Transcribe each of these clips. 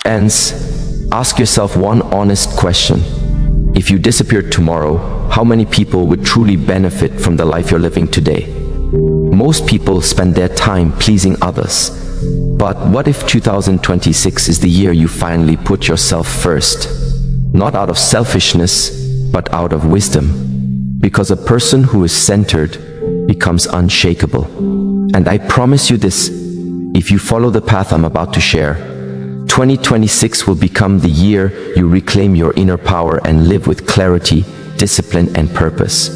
ends, ask yourself one honest question. If you disappeared tomorrow, how many people would truly benefit from the life you're living today? Most people spend their time pleasing others. But what if 2026 is the year you finally put yourself first? Not out of selfishness, but out of wisdom. Because a person who is centered becomes unshakable. And I promise you this, if you follow the path I'm about to share, 2026 will become the year you reclaim your inner power and live with clarity, discipline, and purpose.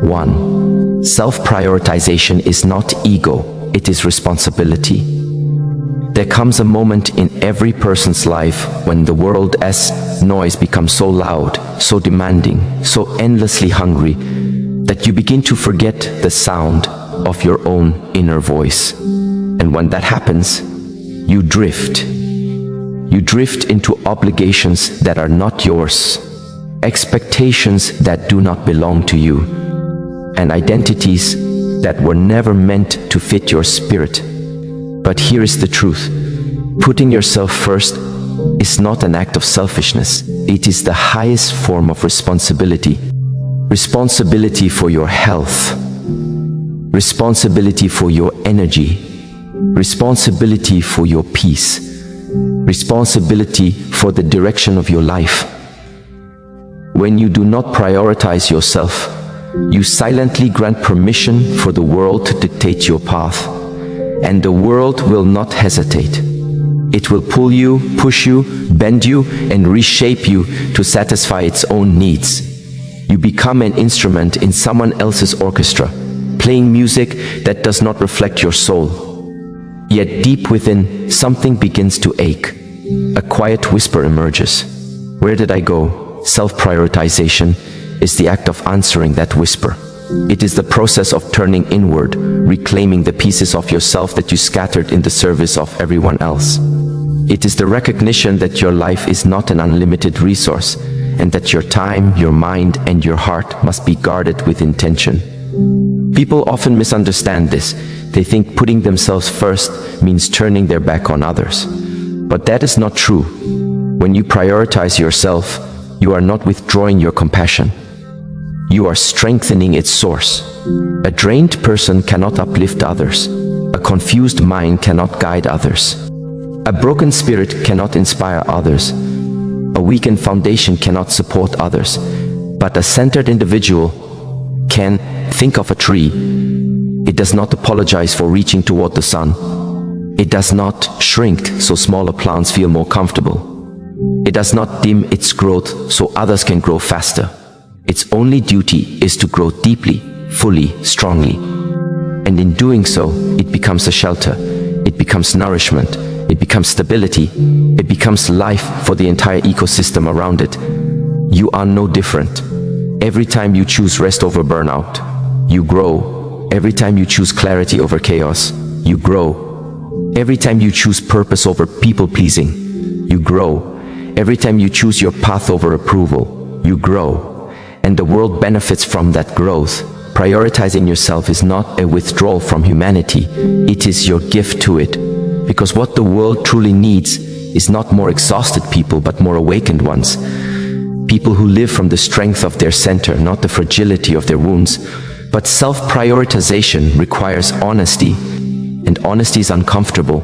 1. Self-prioritization is not ego, it is responsibility. There comes a moment in every person's life when the world's noise becomes so loud, so demanding, so endlessly hungry, that you begin to forget the sound of your own inner voice. And when that happens, you drift. You drift into obligations that are not yours, expectations that do not belong to you, and identities that were never meant to fit your spirit. But here is the truth. Putting yourself first is not an act of selfishness. It is the highest form of responsibility. Responsibility for your health, responsibility for your energy, responsibility for your peace, responsibility for the direction of your life. When you do not prioritize yourself, you silently grant permission for the world to dictate your path, and the world will not hesitate. It will pull you, push you, bend you, and reshape you to satisfy its own needs. You become an instrument in someone else's orchestra, playing music that does not reflect your soul. Yet deep within, something begins to ache. A quiet whisper emerges. Where did I go? Self-prioritization is the act of answering that whisper. It is the process of turning inward, reclaiming the pieces of yourself that you scattered in the service of everyone else. It is the recognition that your life is not an unlimited resource, and that your time, your mind, and your heart must be guarded with intention. People often misunderstand this. They think putting themselves first means turning their back on others. But that is not true. When you prioritize yourself, you are not withdrawing your compassion. You are strengthening its source. A drained person cannot uplift others. A confused mind cannot guide others. A broken spirit cannot inspire others. A weakened foundation cannot support others. But a centered individual can. Think of a tree. It does not apologize for reaching toward the sun. It does not shrink so smaller plants feel more comfortable. It does not dim its growth so others can grow faster. Its only duty is to grow deeply, fully, strongly. And in doing so, it becomes a shelter. It becomes nourishment. It becomes stability. It becomes life for the entire ecosystem around it. You are no different. Every time you choose rest over burnout, you grow. Every time you choose clarity over chaos, you grow. Every time you choose purpose over people-pleasing, you grow. Every time you choose your path over approval, you grow. And the world benefits from that growth. Prioritizing yourself is not a withdrawal from humanity. It is your gift to it. Because what the world truly needs is not more exhausted people, but more awakened ones. People who live from the strength of their center, not the fragility of their wounds. But self-prioritization requires honesty, and honesty is uncomfortable.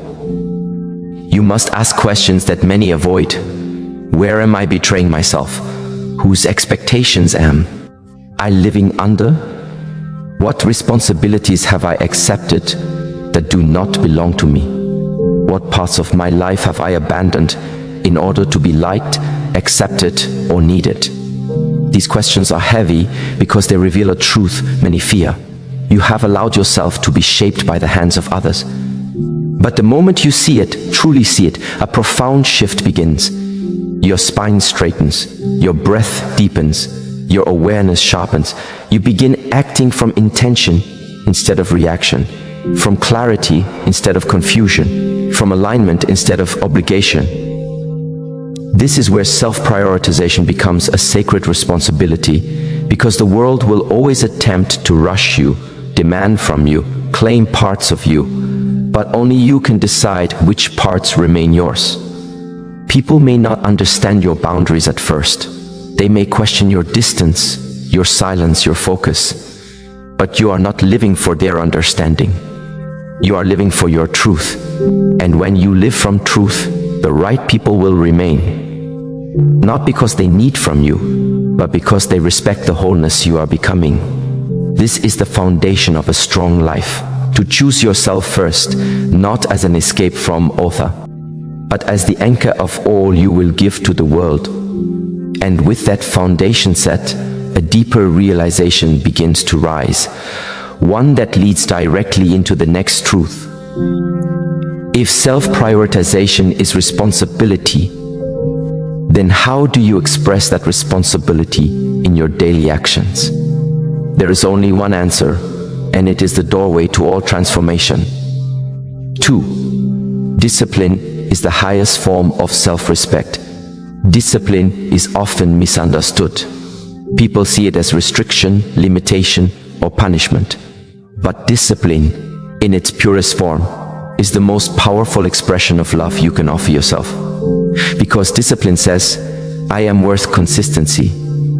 You must ask questions that many avoid. Where am I betraying myself? Whose expectations am I living under? What responsibilities have I accepted that do not belong to me? What parts of my life have I abandoned in order to be liked, accepted, or needed? These questions are heavy because they reveal a truth many fear. You have allowed yourself to be shaped by the hands of others. But the moment you see it, truly see it, a profound shift begins. Your spine straightens, your breath deepens, your awareness sharpens. You begin acting from intention instead of reaction, from clarity instead of confusion, from alignment instead of obligation. This is where self-prioritization becomes a sacred responsibility, because the world will always attempt to rush you, demand from you, claim parts of you, but only you can decide which parts remain yours. People may not understand your boundaries at first. They may question your distance, your silence, your focus. But you are not living for their understanding. You are living for your truth. And when you live from truth, the right people will remain. Not because they need from you, but because they respect the wholeness you are becoming. This is the foundation of a strong life. To choose yourself first, not as an escape from other, but as the anchor of all you will give to the world. And with that foundation set, a deeper realization begins to rise, one that leads directly into the next truth. If self-prioritization is responsibility, then how do you express that responsibility in your daily actions? There is only one answer, and it is the doorway to all transformation. 2. Discipline is the highest form of self-respect. Discipline is often misunderstood. People see it as restriction, limitation, or punishment. But discipline, in its purest form, is the most powerful expression of love you can offer yourself. Because discipline says, I am worth consistency.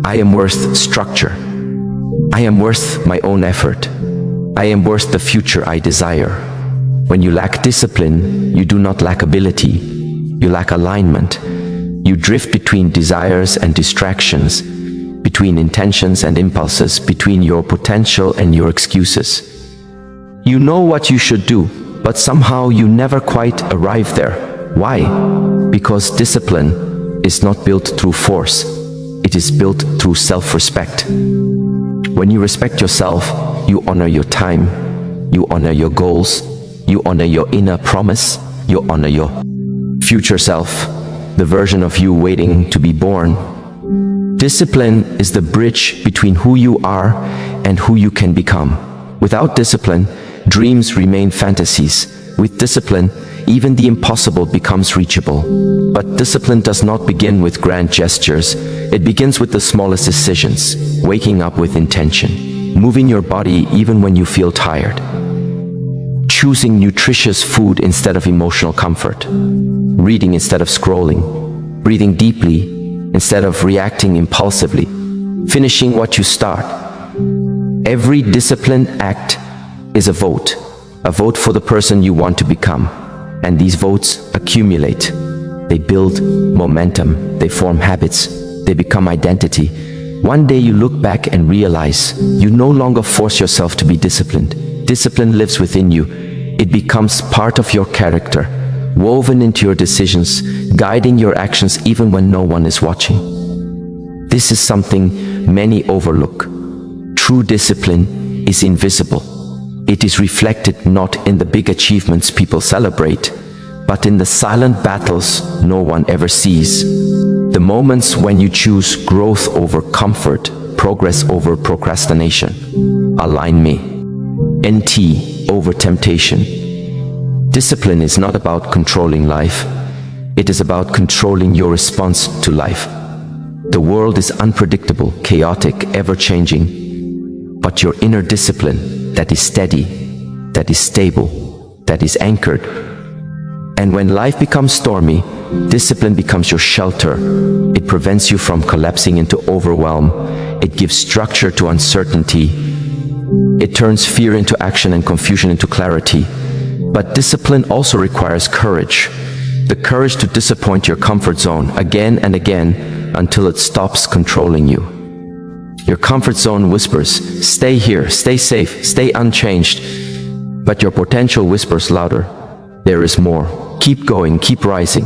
I am worth structure. I am worth my own effort. I am worth the future I desire. When you lack discipline, you do not lack ability. You lack alignment. You drift between desires and distractions, between intentions and impulses, between your potential and your excuses. You know what you should do, but somehow you never quite arrive there. Why? Because discipline is not built through force. It is built through self-respect. When you respect yourself, you honor your time, you honor your goals, you honor your inner promise, you honor your future self, the version of you waiting to be born. Discipline is the bridge between who you are and who you can become. Without discipline, dreams remain fantasies. With discipline, even the impossible becomes reachable. But discipline does not begin with grand gestures. It begins with the smallest decisions. Waking up with intention. Moving your body even when you feel tired. Choosing nutritious food instead of emotional comfort. Reading instead of scrolling. Breathing deeply instead of reacting impulsively. Finishing what you start. Every disciplined act is a vote for the person you want to become. And these votes accumulate. They build momentum, they form habits, they become identity. One day you look back and realize you no longer force yourself to be disciplined. Discipline lives within you. It becomes part of your character, woven into your decisions, guiding your actions even when no one is watching. This is something many overlook. True discipline is invisible. It is reflected not in the big achievements people celebrate, but in the silent battles no one ever sees. The moments when you choose growth over comfort, progress over procrastination, align me, NT over temptation. Discipline is not about controlling life. It is about controlling your response to life. The world is unpredictable, chaotic, ever-changing, but your inner discipline, that is steady, that is stable, that is anchored. And when life becomes stormy, discipline becomes your shelter. It prevents you from collapsing into overwhelm. It gives structure to uncertainty. It turns fear into action and confusion into clarity. But discipline also requires courage. The courage to disappoint your comfort zone again and again until it stops controlling you. Your comfort zone whispers, stay here, stay safe, stay unchanged. But your potential whispers louder, there is more. Keep going, keep rising.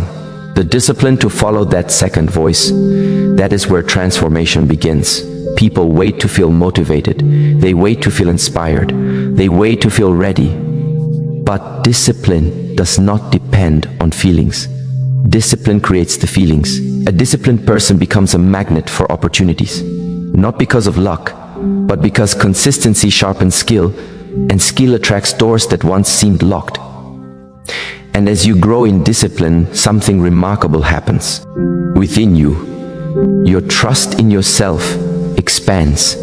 The discipline to follow that second voice, that is where transformation begins. People wait to feel motivated. They wait to feel inspired. They wait to feel ready. But discipline does not depend on feelings. Discipline creates the feelings. A disciplined person becomes a magnet for opportunities. Not because of luck, but because consistency sharpens skill, and skill attracts doors that once seemed locked. And as you grow in discipline, something remarkable happens. Within you, your trust in yourself expands.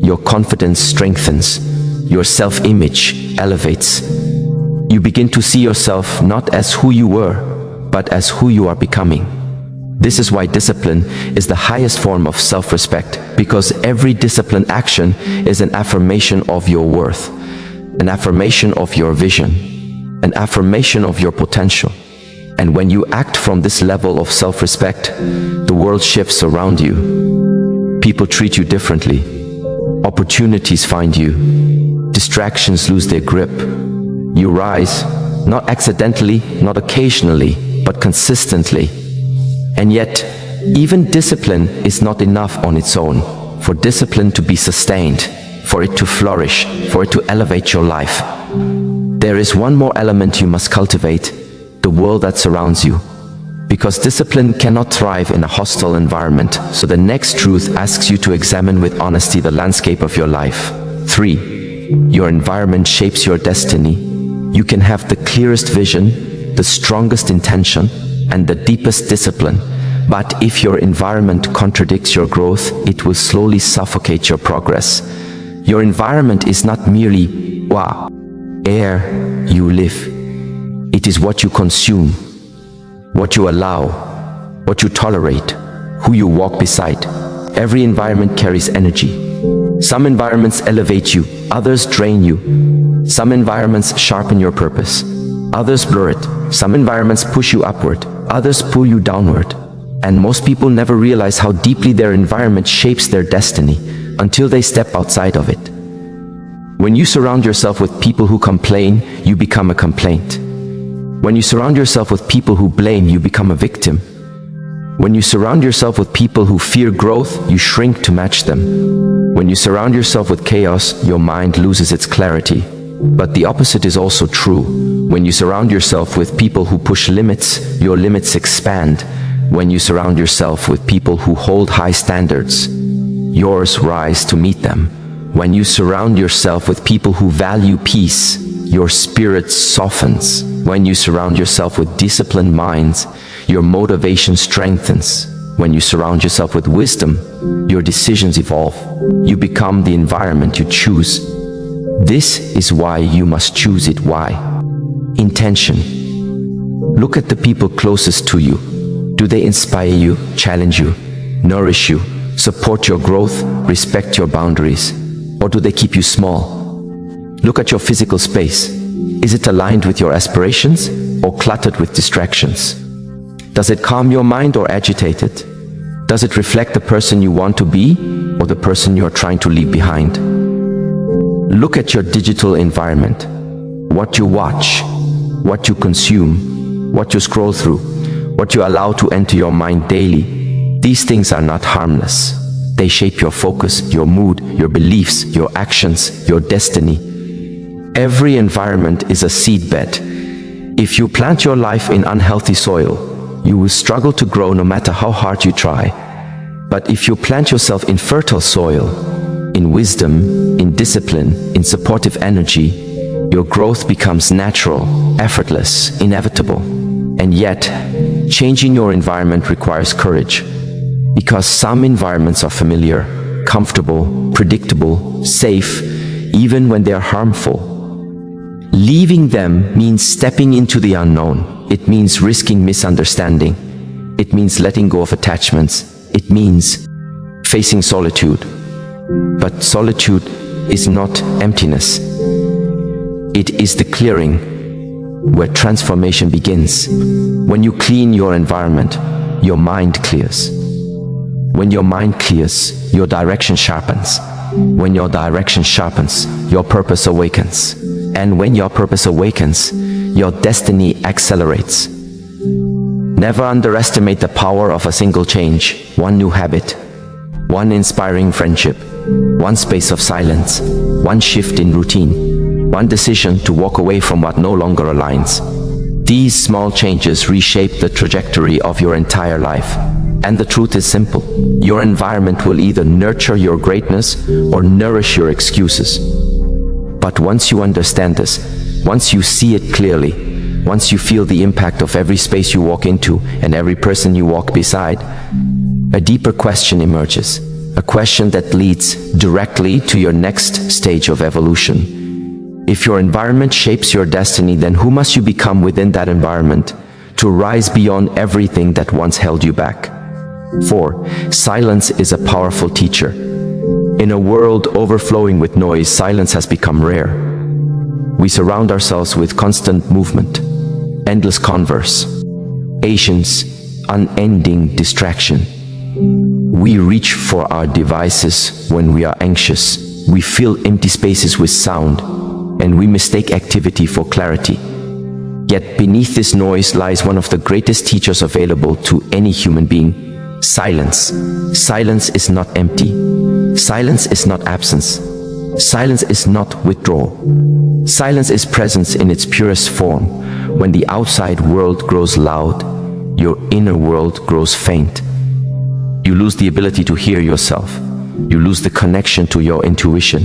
Your confidence strengthens. Your self-image elevates. You begin to see yourself not as who you were, but as who you are becoming. This is why discipline is the highest form of self-respect, because every disciplined action is an affirmation of your worth, an affirmation of your vision, an affirmation of your potential. And when you act from this level of self-respect, the world shifts around you. People treat you differently. Opportunities find you. Distractions lose their grip. You rise, not accidentally, not occasionally, but consistently. And yet, even discipline is not enough on its own. For discipline to be sustained, for it to flourish, for it to elevate your life, there is one more element you must cultivate: the world that surrounds you. Because discipline cannot thrive in a hostile environment, so the next truth asks you to examine with honesty the landscape of your life. 3. Your environment shapes your destiny. You can have the clearest vision, the strongest intention, and the deepest discipline, but if your environment contradicts your growth, it will slowly suffocate your progress. Your environment is not merely air you live. It is what you consume, what you allow, what you tolerate, who you walk beside. Every environment carries energy. Some environments elevate you, others drain you. Some environments sharpen your purpose, others blur it. Some environments push you upward, others pull you downward. And most people never realize how deeply their environment shapes their destiny until they step outside of it. When you surround yourself with people who complain, you become a complaint. When you surround yourself with people who blame, you become a victim. When you surround yourself with people who fear growth, you shrink to match them. When you surround yourself with chaos, your mind loses its clarity. But the opposite is also true. When you surround yourself with people who push limits, your limits expand. When you surround yourself with people who hold high standards, yours rise to meet them. When you surround yourself with people who value peace, your spirit softens. When you surround yourself with disciplined minds, your motivation strengthens. When you surround yourself with wisdom, your decisions evolve. You become the environment you choose. This is why you must choose it. Why? Intention. Look at the people closest to you. Do they inspire you, challenge you, nourish you, support your growth, respect your boundaries? Or do they keep you small? Look at your physical space. Is it aligned with your aspirations or cluttered with distractions? Does it calm your mind or agitate it? Does it reflect the person you want to be or the person you are trying to leave behind? Look at your digital environment. What you watch, what you consume, what you scroll through, what you allow to enter your mind daily. These things are not harmless. They shape your focus, your mood, your beliefs, your actions, your destiny. Every environment is a seedbed. If you plant your life in unhealthy soil, you will struggle to grow no matter how hard you try. But if you plant yourself in fertile soil, in wisdom, in discipline, in supportive energy, your growth becomes natural, effortless, inevitable. And yet, changing your environment requires courage. Because some environments are familiar, comfortable, predictable, safe, even when they are harmful. Leaving them means stepping into the unknown. It means risking misunderstanding. It means letting go of attachments. It means facing solitude. But solitude is not emptiness. It is the clearing where transformation begins. When you clean your environment, your mind clears. When your mind clears, your direction sharpens. When your direction sharpens, your purpose awakens. And when your purpose awakens, your destiny accelerates. Never underestimate the power of a single change, one new habit, one inspiring friendship, one space of silence, one shift in routine, one decision to walk away from what no longer aligns. These small changes reshape the trajectory of your entire life. And the truth is simple. Your environment will either nurture your greatness or nourish your excuses. But once you understand this, once you see it clearly, once you feel the impact of every space you walk into and every person you walk beside, a deeper question emerges. A question that leads directly to your next stage of evolution. If your environment shapes your destiny, then who must you become within that environment to rise beyond everything that once held you back. 4. Silence is a powerful teacher. In a world overflowing with noise, silence has become rare. We surround ourselves with constant movement, endless converse, patience, unending distraction. We reach for our devices when we are anxious. We fill empty spaces with sound, and we mistake activity for clarity. Yet beneath this noise lies one of the greatest teachers available to any human being: silence. Silence is not empty. Silence is not absence. Silence is not withdrawal. Silence is presence in its purest form. When the outside world grows loud, your inner world grows faint. You lose the ability to hear yourself. You lose the connection to your intuition.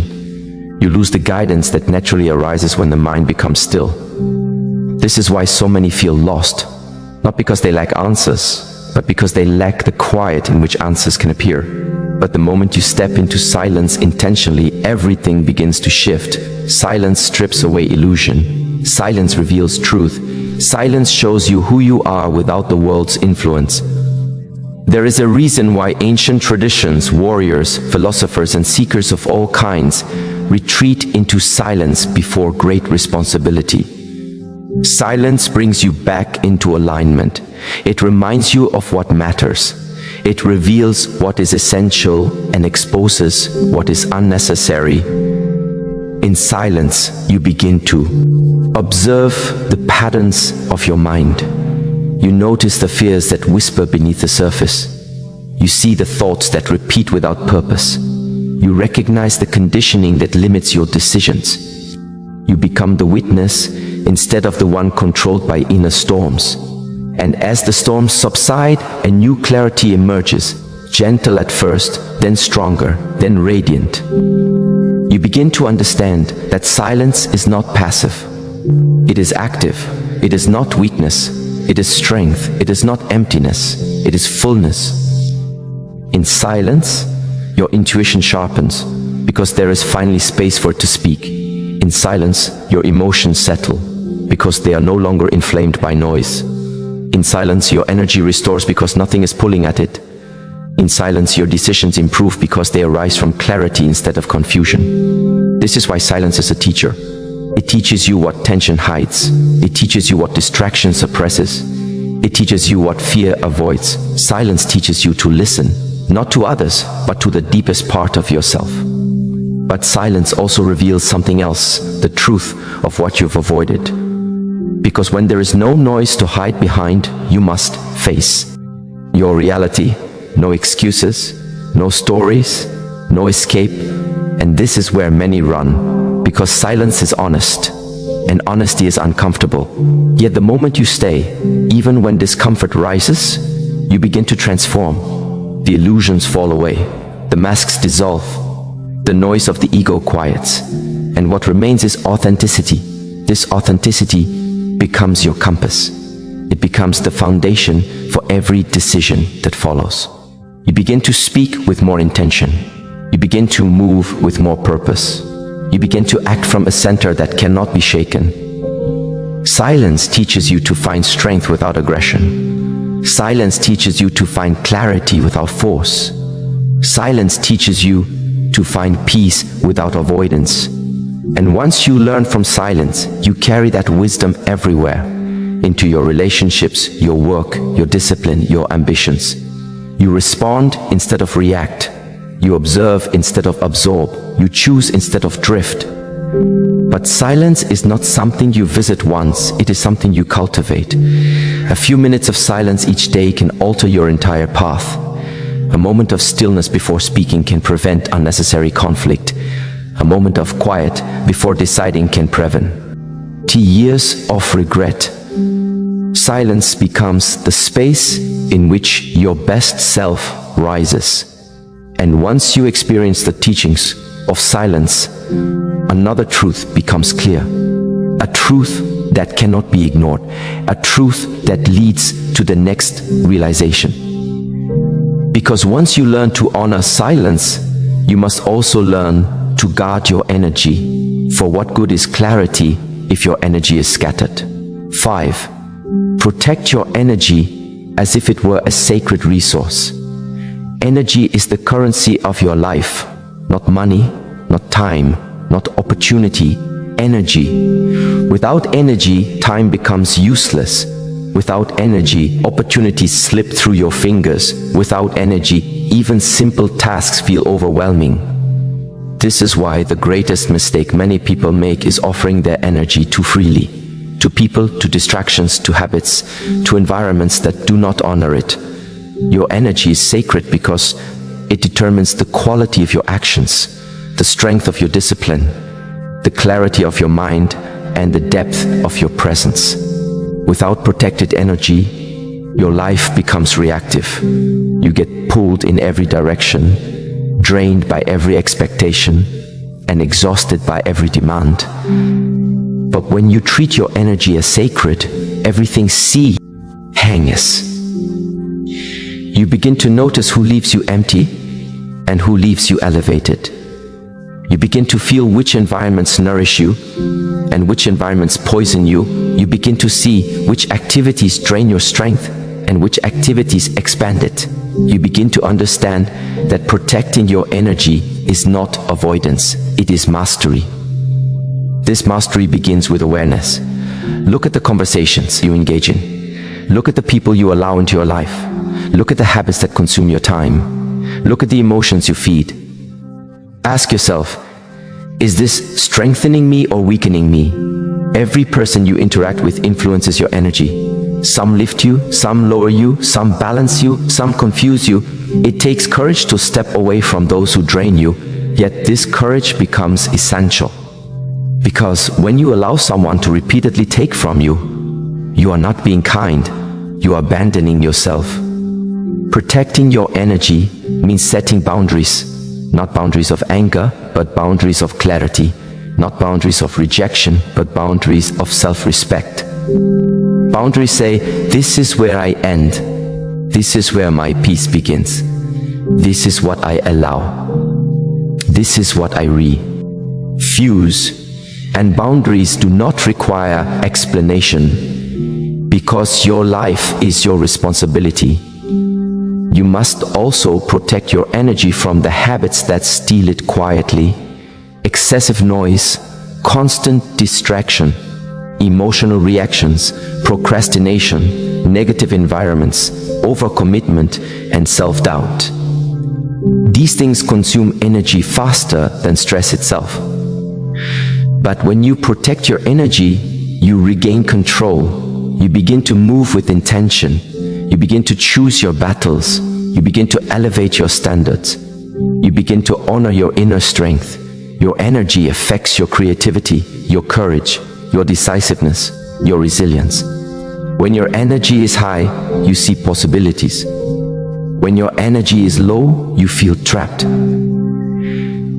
You lose the guidance that naturally arises when the mind becomes still. This is why so many feel lost, not because they lack answers, but because they lack the quiet in which answers can appear. But the moment you step into silence intentionally, everything begins to shift. Silence strips away illusion. Silence reveals truth. Silence shows you who you are without the world's influence. There is a reason why ancient traditions, warriors, philosophers, and seekers of all kinds retreat into silence before great responsibility. Silence brings you back into alignment. It reminds you of what matters. It reveals what is essential and exposes what is unnecessary. In silence, you begin to observe the patterns of your mind. You notice the fears that whisper beneath the surface. You see the thoughts that repeat without purpose. You recognize the conditioning that limits your decisions. You become the witness instead of the one controlled by inner storms. And as the storms subside, a new clarity emerges, gentle at first, then stronger, then radiant. You begin to understand that silence is not passive. It is active. It is not weakness. It is strength. It is not emptiness. It is fullness. In silence, your intuition sharpens, because there is finally space for it to speak. In silence, your emotions settle, because they are no longer inflamed by noise. In silence, your energy restores because nothing is pulling at it. In silence, your decisions improve because they arise from clarity instead of confusion. This is why silence is a teacher. It teaches you what tension hides. It teaches you what distraction suppresses. It teaches you what fear avoids. Silence teaches you to listen, not to others, but to the deepest part of yourself. But silence also reveals something else, the truth of what you've avoided. Because when there is no noise to hide behind, you must face your reality. No excuses, no stories, no escape. And this is where many run, because silence is honest, and honesty is uncomfortable. Yet the moment you stay, even when discomfort rises, you begin to transform. The illusions fall away, the masks dissolve, the noise of the ego quiets, and what remains is authenticity. This authenticity becomes your compass. It becomes the foundation for every decision that follows. You begin to speak with more intention. You begin to move with more purpose. You begin to act from a center that cannot be shaken. Silence teaches you to find strength without aggression. Silence teaches you to find clarity without force. Silence teaches you to find peace without avoidance. And once you learn from silence, you carry that wisdom everywhere, into your relationships, your work, your discipline, your ambitions. You respond instead of react. You observe instead of absorb. You choose instead of drift. But silence is not something you visit once, it is something you cultivate. A few minutes of silence each day can alter your entire path. A moment of stillness before speaking can prevent unnecessary conflict. A moment of quiet before deciding can prevent years of regret. Silence becomes the space in which your best self rises. And once you experience the teachings of silence, another truth becomes clear. A truth that cannot be ignored. A truth that leads to the next realization. Because once you learn to honor silence, you must also learn to guard your energy. For what good is clarity if your energy is scattered? 5. Protect your energy as if it were a sacred resource. Energy is the currency of your life, not money, not time, not opportunity, energy. Without energy, time becomes useless. Without energy, opportunities slip through your fingers. Without energy, even simple tasks feel overwhelming. This is why the greatest mistake many people make is offering their energy too freely. To people, to distractions, to habits, to environments that do not honor it. Your energy is sacred because it determines the quality of your actions, the strength of your discipline, the clarity of your mind, and the depth of your presence. Without protected energy, your life becomes reactive. You get pulled in every direction, drained by every expectation, and exhausted by every demand. But when you treat your energy as sacred, everything Shi Heng Yi. You begin to notice who leaves you empty and who leaves you elevated. You begin to feel which environments nourish you and which environments poison you. You begin to see which activities drain your strength and which activities expand it. You begin to understand that protecting your energy is not avoidance, it is mastery. This mastery begins with awareness. Look at the conversations you engage in. Look at the people you allow into your life. Look at the habits that consume your time. Look at the emotions you feed. Ask yourself, is this strengthening me or weakening me? Every person you interact with influences your energy. Some lift you, some lower you, some balance you, some confuse you. It takes courage to step away from those who drain you, yet this courage becomes essential. Because when you allow someone to repeatedly take from you, you are not being kind, you are abandoning yourself. Protecting your energy means setting boundaries. Not boundaries of anger, but boundaries of clarity. Not boundaries of rejection, but boundaries of self-respect. Boundaries say, this is where I end. This is where my peace begins. This is what I allow. This is what I refuse. And boundaries do not require explanation, because your life is your responsibility. You must also protect your energy from the habits that steal it quietly. Excessive noise, constant distraction, emotional reactions, procrastination, negative environments, overcommitment, and self-doubt. These things consume energy faster than stress itself. But when you protect your energy, you regain control. You begin to move with intention. You begin to choose your battles. You begin to elevate your standards. You begin to honor your inner strength. Your energy affects your creativity, your courage, your decisiveness, your resilience. When your energy is high, you see possibilities. When your energy is low, you feel trapped.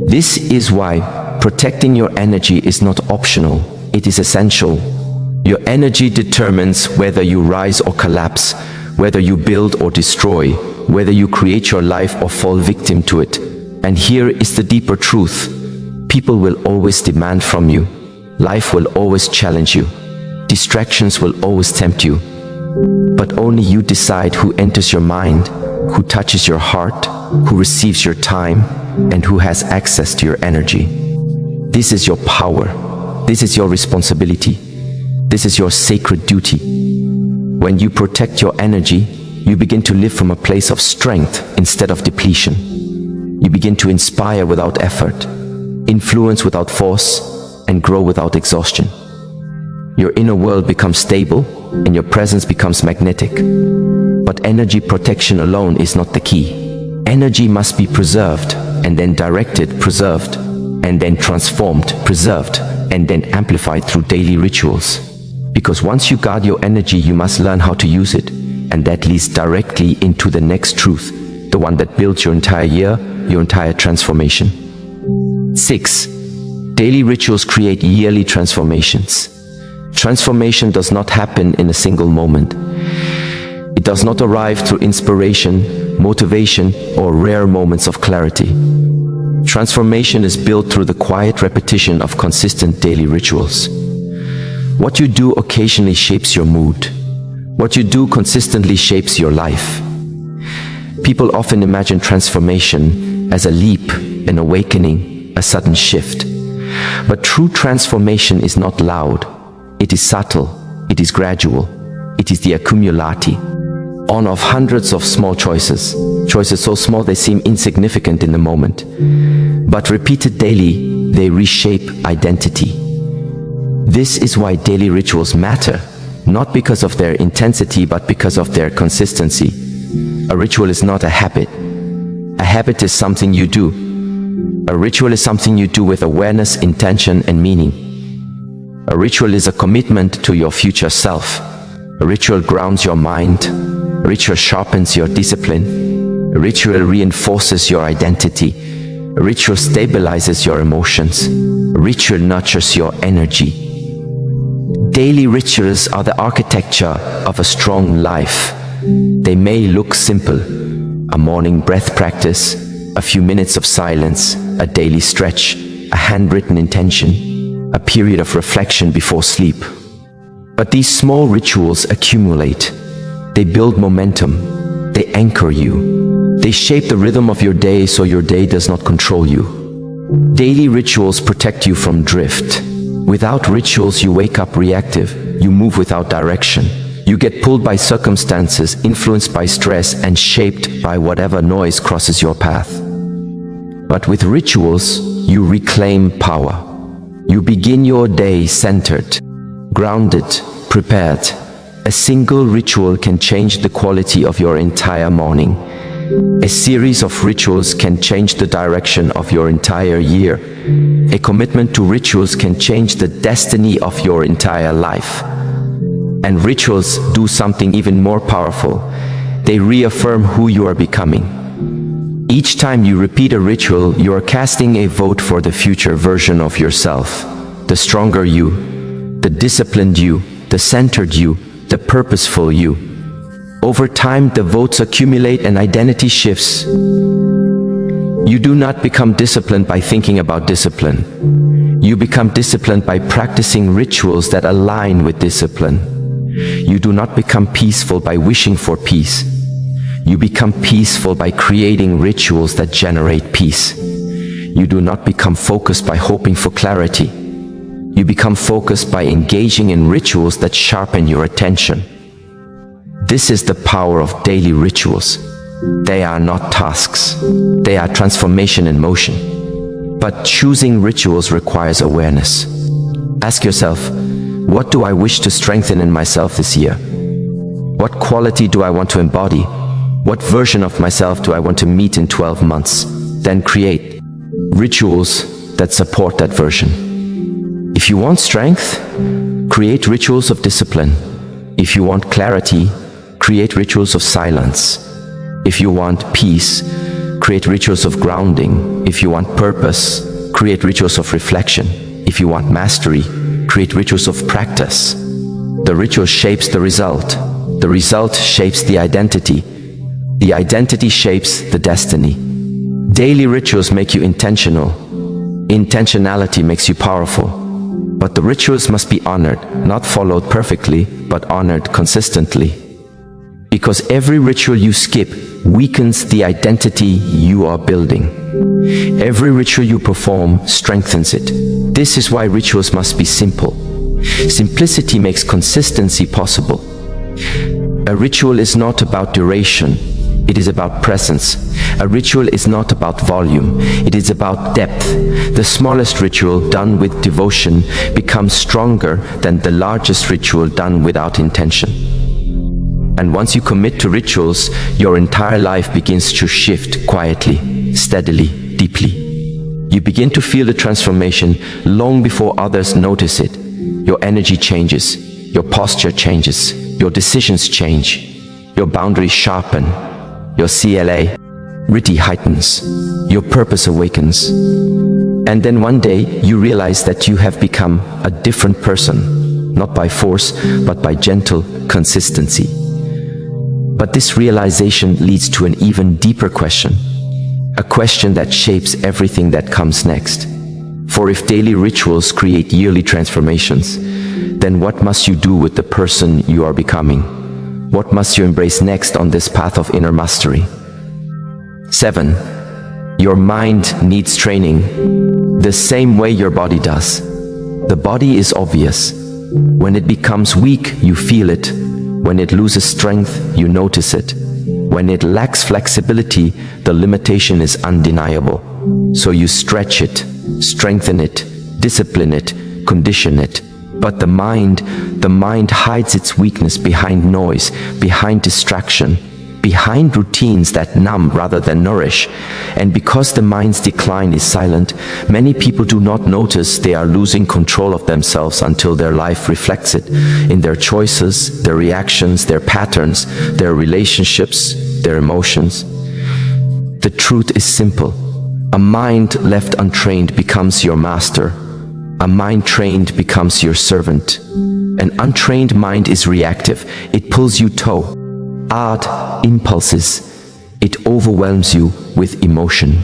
This is why protecting your energy is not optional, it is essential. Your energy determines whether you rise or collapse, whether you build or destroy, whether you create your life or fall victim to it. And here is the deeper truth. People will always demand from you. Life will always challenge you. Distractions will always tempt you. But only you decide who enters your mind, who touches your heart, who receives your time, and who has access to your energy. This is your power. This is your responsibility. This is your sacred duty. When you protect your energy, you begin to live from a place of strength instead of depletion. You begin to inspire without effort, influence without force, and grow without exhaustion. Your inner world becomes stable, and your presence becomes magnetic. But energy protection alone is not the key. Energy must be preserved, and then directed, preserved, and then transformed, preserved, and then amplified through daily rituals. Because once you guard your energy, you must learn how to use it, and that leads directly into the next truth, the one that builds your entire year, your entire transformation. 6. Daily rituals create yearly transformations. Transformation does not happen in a single moment. It does not arrive through inspiration, motivation, or rare moments of clarity. Transformation is built through the quiet repetition of consistent daily rituals. What you do occasionally shapes your mood. What you do consistently shapes your life. People often imagine transformation as a leap, an awakening, a sudden shift. But true transformation is not loud. It is subtle. It is gradual. It is the accumulati on of hundreds of small choices so small they seem insignificant in the moment. But repeated daily, they reshape identity. This is why daily rituals matter, not because of their intensity, but because of their consistency. A ritual is not a habit. A habit is something you do. A ritual is something you do with awareness, intention, and meaning. A ritual is a commitment to your future self. A ritual grounds your mind. A ritual sharpens your discipline. A ritual reinforces your identity. A ritual stabilizes your emotions. A ritual nurtures your energy. Daily rituals are the architecture of a strong life. They may look simple: a morning breath practice, a few minutes of silence, a daily stretch, a handwritten intention, a period of reflection before sleep. But these small rituals accumulate. They build momentum. They anchor you. They shape the rhythm of your day so your day does not control you. Daily rituals protect you from drift. Without rituals, you wake up reactive. You move without direction. You get pulled by circumstances, influenced by stress, and shaped by whatever noise crosses your path. But with rituals, you reclaim power. You begin your day centered, grounded, prepared. A single ritual can change the quality of your entire morning. A series of rituals can change the direction of your entire year. A commitment to rituals can change the destiny of your entire life. And rituals do something even more powerful. They reaffirm who you are becoming. Each time you repeat a ritual, you are casting a vote for the future version of yourself. The stronger you, the disciplined you, the centered you, the purposeful you. Over time, the votes accumulate and identity shifts. You do not become disciplined by thinking about discipline. You become disciplined by practicing rituals that align with discipline. You do not become peaceful by wishing for peace. You become peaceful by creating rituals that generate peace. You do not become focused by hoping for clarity. You become focused by engaging in rituals that sharpen your attention. This is the power of daily rituals. They are not tasks. They are transformation in motion. But choosing rituals requires awareness. Ask yourself, what do I wish to strengthen in myself this year? What quality do I want to embody? What version of myself do I want to meet in 12 months? Then create rituals that support that version. If you want strength, create rituals of discipline. If you want clarity, create rituals of silence. If you want peace, create rituals of grounding. If you want purpose, create rituals of reflection. If you want mastery, create rituals of practice. The ritual shapes the result. The result shapes the identity. The identity shapes the destiny. Daily rituals make you intentional. Intentionality makes you powerful. But the rituals must be honored, not followed perfectly, but honored consistently. Because every ritual you skip weakens the identity you are building. Every ritual you perform strengthens it. This is why rituals must be simple. Simplicity makes consistency possible. A ritual is not about duration. It is about presence. A ritual is not about volume. It is about depth. The smallest ritual done with devotion becomes stronger than the largest ritual done without intention. And once you commit to rituals, your entire life begins to shift quietly, steadily, deeply. You begin to feel the transformation long before others notice it. Your energy changes. Your posture changes. Your decisions change. Your boundaries sharpen. Your CLA really heightens. Your purpose awakens. And then one day you realize that you have become a different person, not by force, but by gentle consistency. But this realization leads to an even deeper question, a question that shapes everything that comes next. For if daily rituals create yearly transformations, then what must you do with the person you are becoming? What must you embrace next on this path of inner mastery? 7. Your mind needs training, the same way your body does. The body is obvious. When it becomes weak, you feel it. When it loses strength, you notice it. When it lacks flexibility, the limitation is undeniable. So you stretch it, strengthen it, discipline it, condition it. But the mind hides its weakness behind noise, behind distraction, behind routines that numb rather than nourish. And because the mind's decline is silent, many people do not notice they are losing control of themselves until their life reflects it in their choices, their reactions, their patterns, their relationships, their emotions. The truth is simple. A mind left untrained becomes your master. A mind trained becomes your servant. An untrained mind is reactive. It pulls you toe. Add impulses. It overwhelms you with emotion.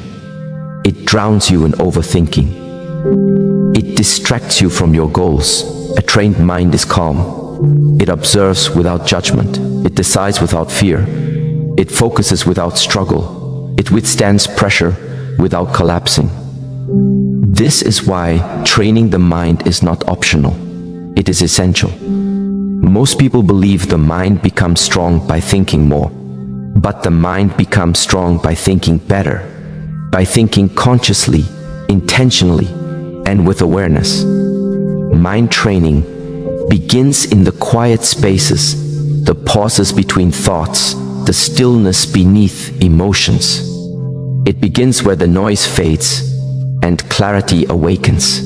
It drowns you in overthinking. It distracts you from your goals. A trained mind is calm. It observes without judgment. It decides without fear. It focuses without struggle. It withstands pressure without collapsing. This is why training the mind is not optional. It is essential. Most people believe the mind becomes strong by thinking more. But the mind becomes strong by thinking better, by thinking consciously, intentionally, and with awareness. Mind training begins in the quiet spaces, the pauses between thoughts, the stillness beneath emotions. It begins where the noise fades and clarity awakens.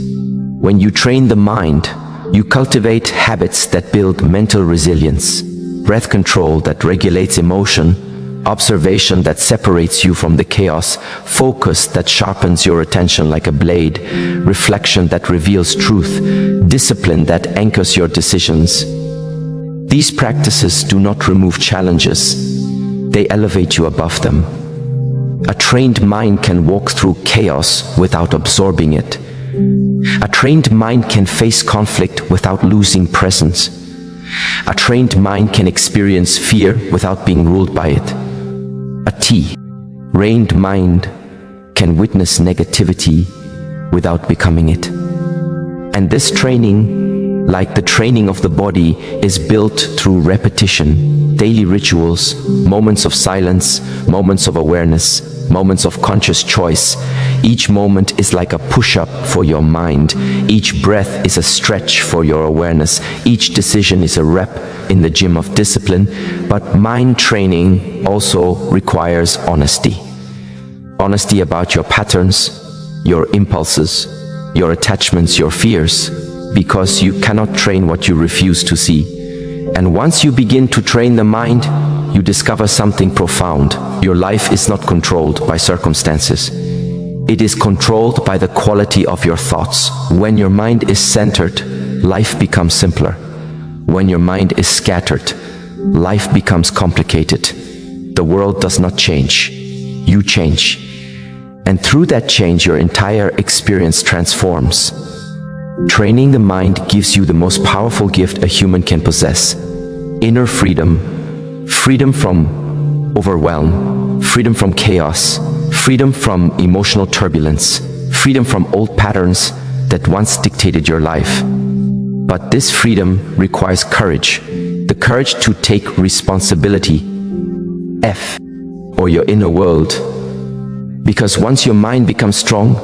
When you train the mind, you cultivate habits that build mental resilience, breath control that regulates emotion, observation that separates you from the chaos, focus that sharpens your attention like a blade, reflection that reveals truth, discipline that anchors your decisions. These practices do not remove challenges, they elevate you above them. A trained mind can walk through chaos without absorbing it. A trained mind can face conflict without losing presence. A trained mind can experience fear without being ruled by it. A trained mind can witness negativity without becoming it. And this training, like the training of the body, is built through repetition, daily rituals, moments of silence, moments of awareness, moments of conscious choice. Each moment is like a push-up for your mind. Each breath is a stretch for your awareness. Each decision is a rep in the gym of discipline. But mind training also requires honesty. Honesty about your patterns, your impulses, your attachments, your fears, because you cannot train what you refuse to see. And once you begin to train the mind, you discover something profound. Your life is not controlled by circumstances. It is controlled by the quality of your thoughts. When your mind is centered, life becomes simpler. When your mind is scattered, life becomes complicated. The world does not change. You change. And through that change, your entire experience transforms. Training the mind gives you the most powerful gift a human can possess: inner freedom, freedom from overwhelm, freedom from chaos, freedom from emotional turbulence, freedom from old patterns that once dictated your life. But this freedom requires courage, the courage to take responsibility, or your inner world. Because once your mind becomes strong,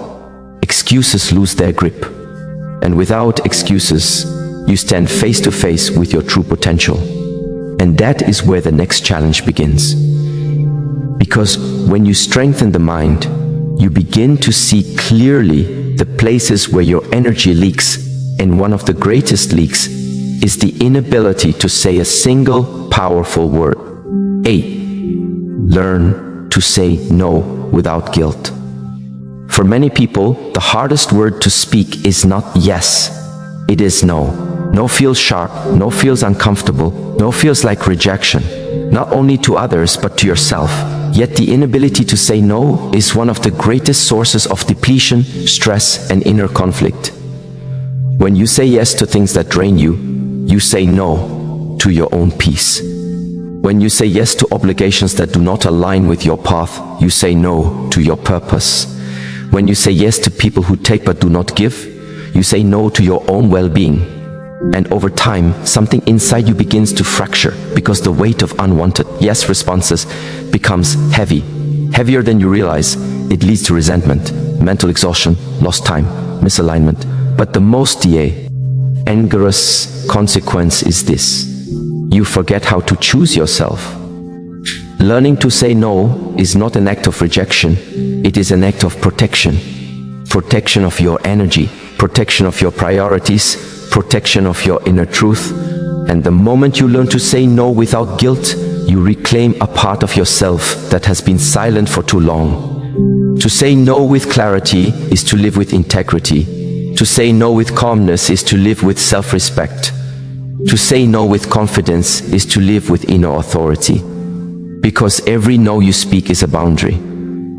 excuses lose their grip. And without excuses, you stand face to face with your true potential. And that is where the next challenge begins. Because when you strengthen the mind, you begin to see clearly the places where your energy leaks. And one of the greatest leaks is the inability to say a single powerful word. Learn to say no without guilt. For many people, the hardest word to speak is not yes, it is no. No feels sharp, no feels uncomfortable, no feels like rejection, not only to others but to yourself. Yet the inability to say no is one of the greatest sources of depletion, stress, and inner conflict. When you say yes to things that drain you, you say no to your own peace. When you say yes to obligations that do not align with your path, you say no to your purpose. When you say yes to people who take but do not give, you say no to your own well-being. And over time, something inside you begins to fracture because the weight of unwanted yes responses becomes heavy. Heavier than you realize. It leads to resentment, mental exhaustion, lost time, misalignment. But the most dangerous consequence is this. You forget how to choose yourself. Learning to say no is not an act of rejection. It is an act of protection. Protection of your energy, protection of your priorities, protection of your inner truth. And the moment you learn to say no without guilt, you reclaim a part of yourself that has been silent for too long. To say no with clarity is to live with integrity. To say no with calmness is to live with self-respect. To say no with confidence is to live with inner authority. Because every no you speak is a boundary.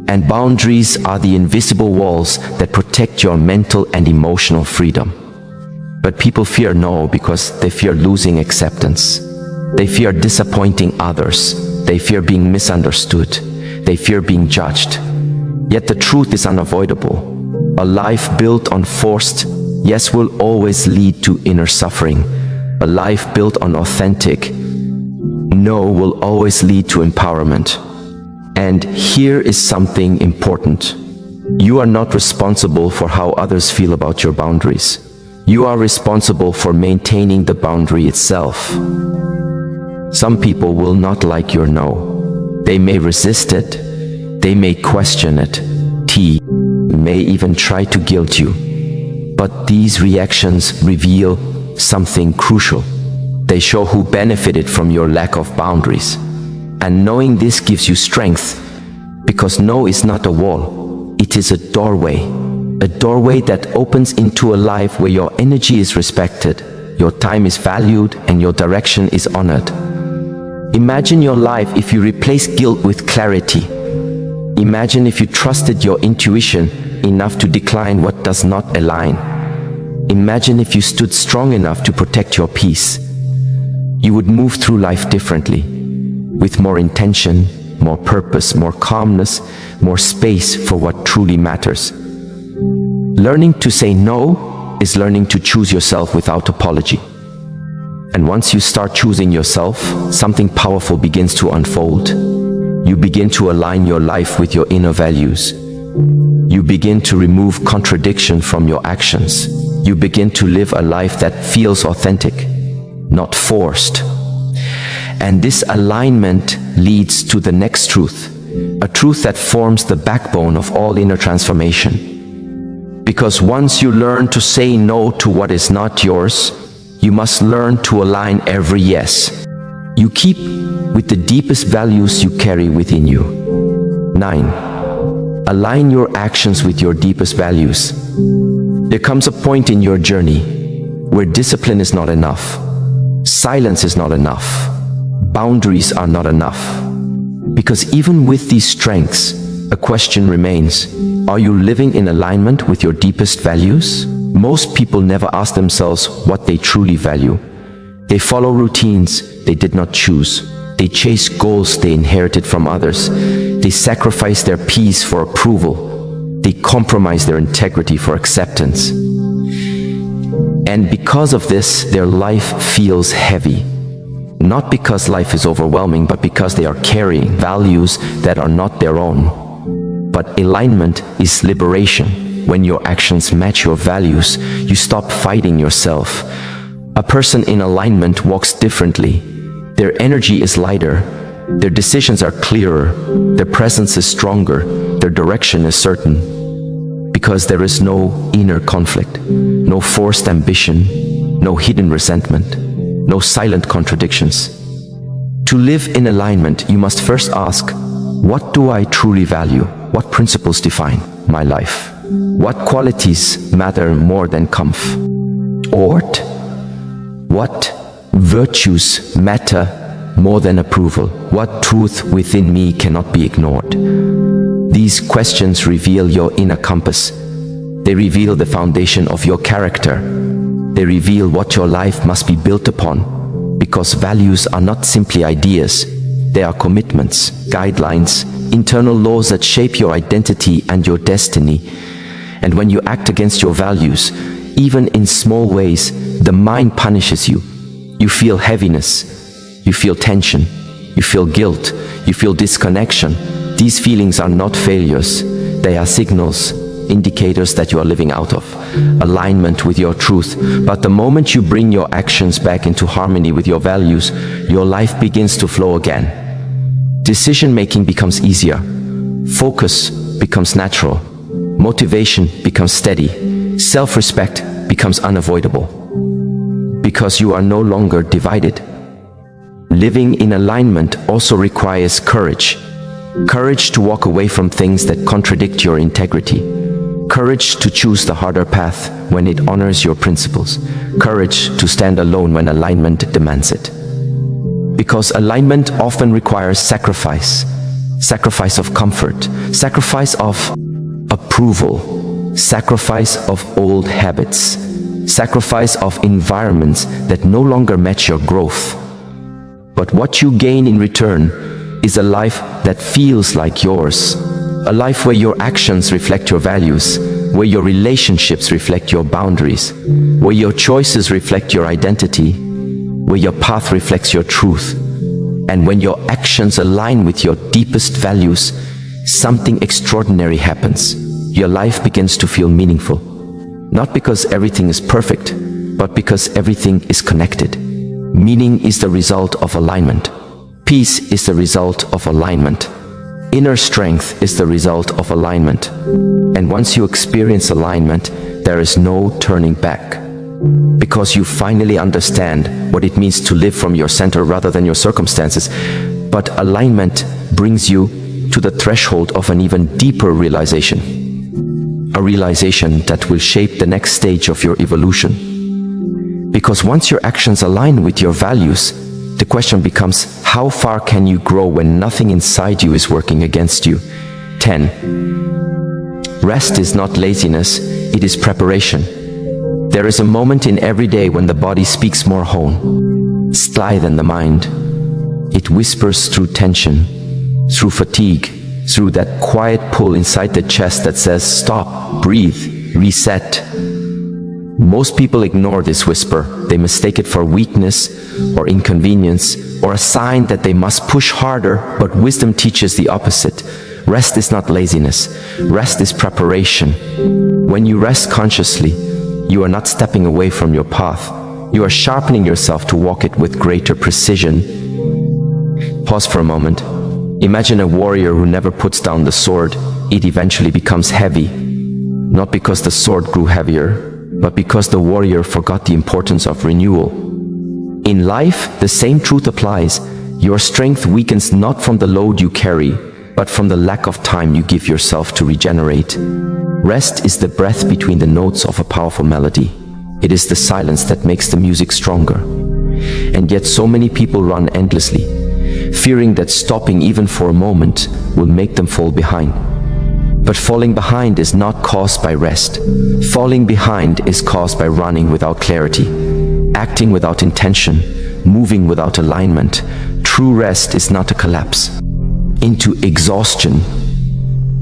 And boundaries are the invisible walls that protect your mental and emotional freedom. But people fear no because they fear losing acceptance. They fear disappointing others. They fear being misunderstood. They fear being judged. Yet the truth is unavoidable. A life built on forced yes will always lead to inner suffering. A life built on authentic no will always lead to empowerment. And here is something important. You are not responsible for how others feel about your boundaries. You are responsible for maintaining the boundary itself. Some people will not like your no. They may resist it. They may question it. May even try to guilt you. But these reactions reveal something crucial. They show who benefited from your lack of boundaries. And knowing this gives you strength, because no is not a wall, it is a doorway that opens into a life where your energy is respected, your time is valued, and your direction is honored. Imagine your life if you replace guilt with clarity. Imagine if you trusted your intuition enough to decline what does not align. Imagine if you stood strong enough to protect your peace. You would move through life differently, with more intention, more purpose, more calmness, more space for what truly matters. Learning to say no is learning to choose yourself without apology. And once you start choosing yourself, something powerful begins to unfold. You begin to align your life with your inner values. You begin to remove contradiction from your actions. You begin to live a life that feels authentic, not forced. And this alignment leads to the next truth, a truth that forms the backbone of all inner transformation. Because once you learn to say no to what is not yours, you must learn to align every yes you keep with the deepest values you carry within you. 9. Align your actions with your deepest values. There comes a point in your journey where discipline is not enough, silence is not enough, boundaries are not enough. Because even with these strengths, a question remains: are you living in alignment with your deepest values? Most people never ask themselves what they truly value. They follow routines they did not choose. They chase goals they inherited from others. They sacrifice their peace for approval. They compromise their integrity for acceptance. And because of this, their life feels heavy. Not because life is overwhelming, but because they are carrying values that are not their own. But alignment is liberation. When your actions match your values, you stop fighting yourself. A person in alignment walks differently. Their energy is lighter. Their decisions are clearer. Their presence is stronger. Their direction is certain. Because there is no inner conflict, no forced ambition, no hidden resentment, no silent contradictions. To live in alignment, you must first ask, what do I truly value? What principles define my life? What qualities matter more than comfort? What virtues matter more than approval? What truth within me cannot be ignored? These questions reveal your inner compass. They reveal the foundation of your character. They reveal what your life must be built upon. Because values are not simply ideas, they are commitments, guidelines, internal laws that shape your identity and your destiny. And when you act against your values, even in small ways, the mind punishes you. You feel heaviness, you feel tension, you feel guilt, you feel disconnection. These feelings are not failures, they are signals, indicators that you are living out of alignment with your truth. But the moment you bring your actions back into harmony with your values, your life begins to flow again. Decision-making becomes easier, focus becomes natural, motivation becomes steady, self-respect becomes unavoidable. Because you are no longer divided. Living in alignment also requires courage. Courage to walk away from things that contradict your integrity. Courage to choose the harder path when it honors your principles. Courage to stand alone when alignment demands it. Because alignment often requires sacrifice. Sacrifice of comfort. Sacrifice of approval. Sacrifice of old habits. Sacrifice of environments that no longer match your growth. But what you gain in return is a life that feels like yours. A life where your actions reflect your values, where your relationships reflect your boundaries, where your choices reflect your identity, where your path reflects your truth. And when your actions align with your deepest values, something extraordinary happens. Your life begins to feel meaningful. Not because everything is perfect, but because everything is connected. Meaning is the result of alignment. Peace is the result of alignment. Inner strength is the result of alignment. And once you experience alignment, there is no turning back. Because you finally understand what it means to live from your center rather than your circumstances. But alignment brings you to the threshold of an even deeper realization. A realization that will shape the next stage of your evolution. Because once your actions align with your values, the question becomes, how far can you grow when nothing inside you is working against you? 10. Rest is not laziness, it is preparation. There is a moment in every day when the body speaks more sly than the mind. It whispers through tension, through fatigue, through that quiet pull inside the chest that says, stop, breathe, reset. Most people ignore this whisper. They mistake it for weakness or inconvenience or a sign that they must push harder, but wisdom teaches the opposite. Rest is not laziness. Rest is preparation. When you rest consciously, you are not stepping away from your path. You are sharpening yourself to walk it with greater precision. Pause for a moment. Imagine a warrior who never puts down the sword. It eventually becomes heavy. Not because the sword grew heavier, but because the warrior forgot the importance of renewal. In life, the same truth applies. Your strength weakens not from the load you carry, but from the lack of time you give yourself to regenerate. Rest is the breath between the notes of a powerful melody. It is the silence that makes the music stronger. And yet so many people run endlessly, fearing that stopping even for a moment will make them fall behind. But falling behind is not caused by rest. Falling behind is caused by running without clarity, acting without intention, moving without alignment. True rest is not a collapse into exhaustion.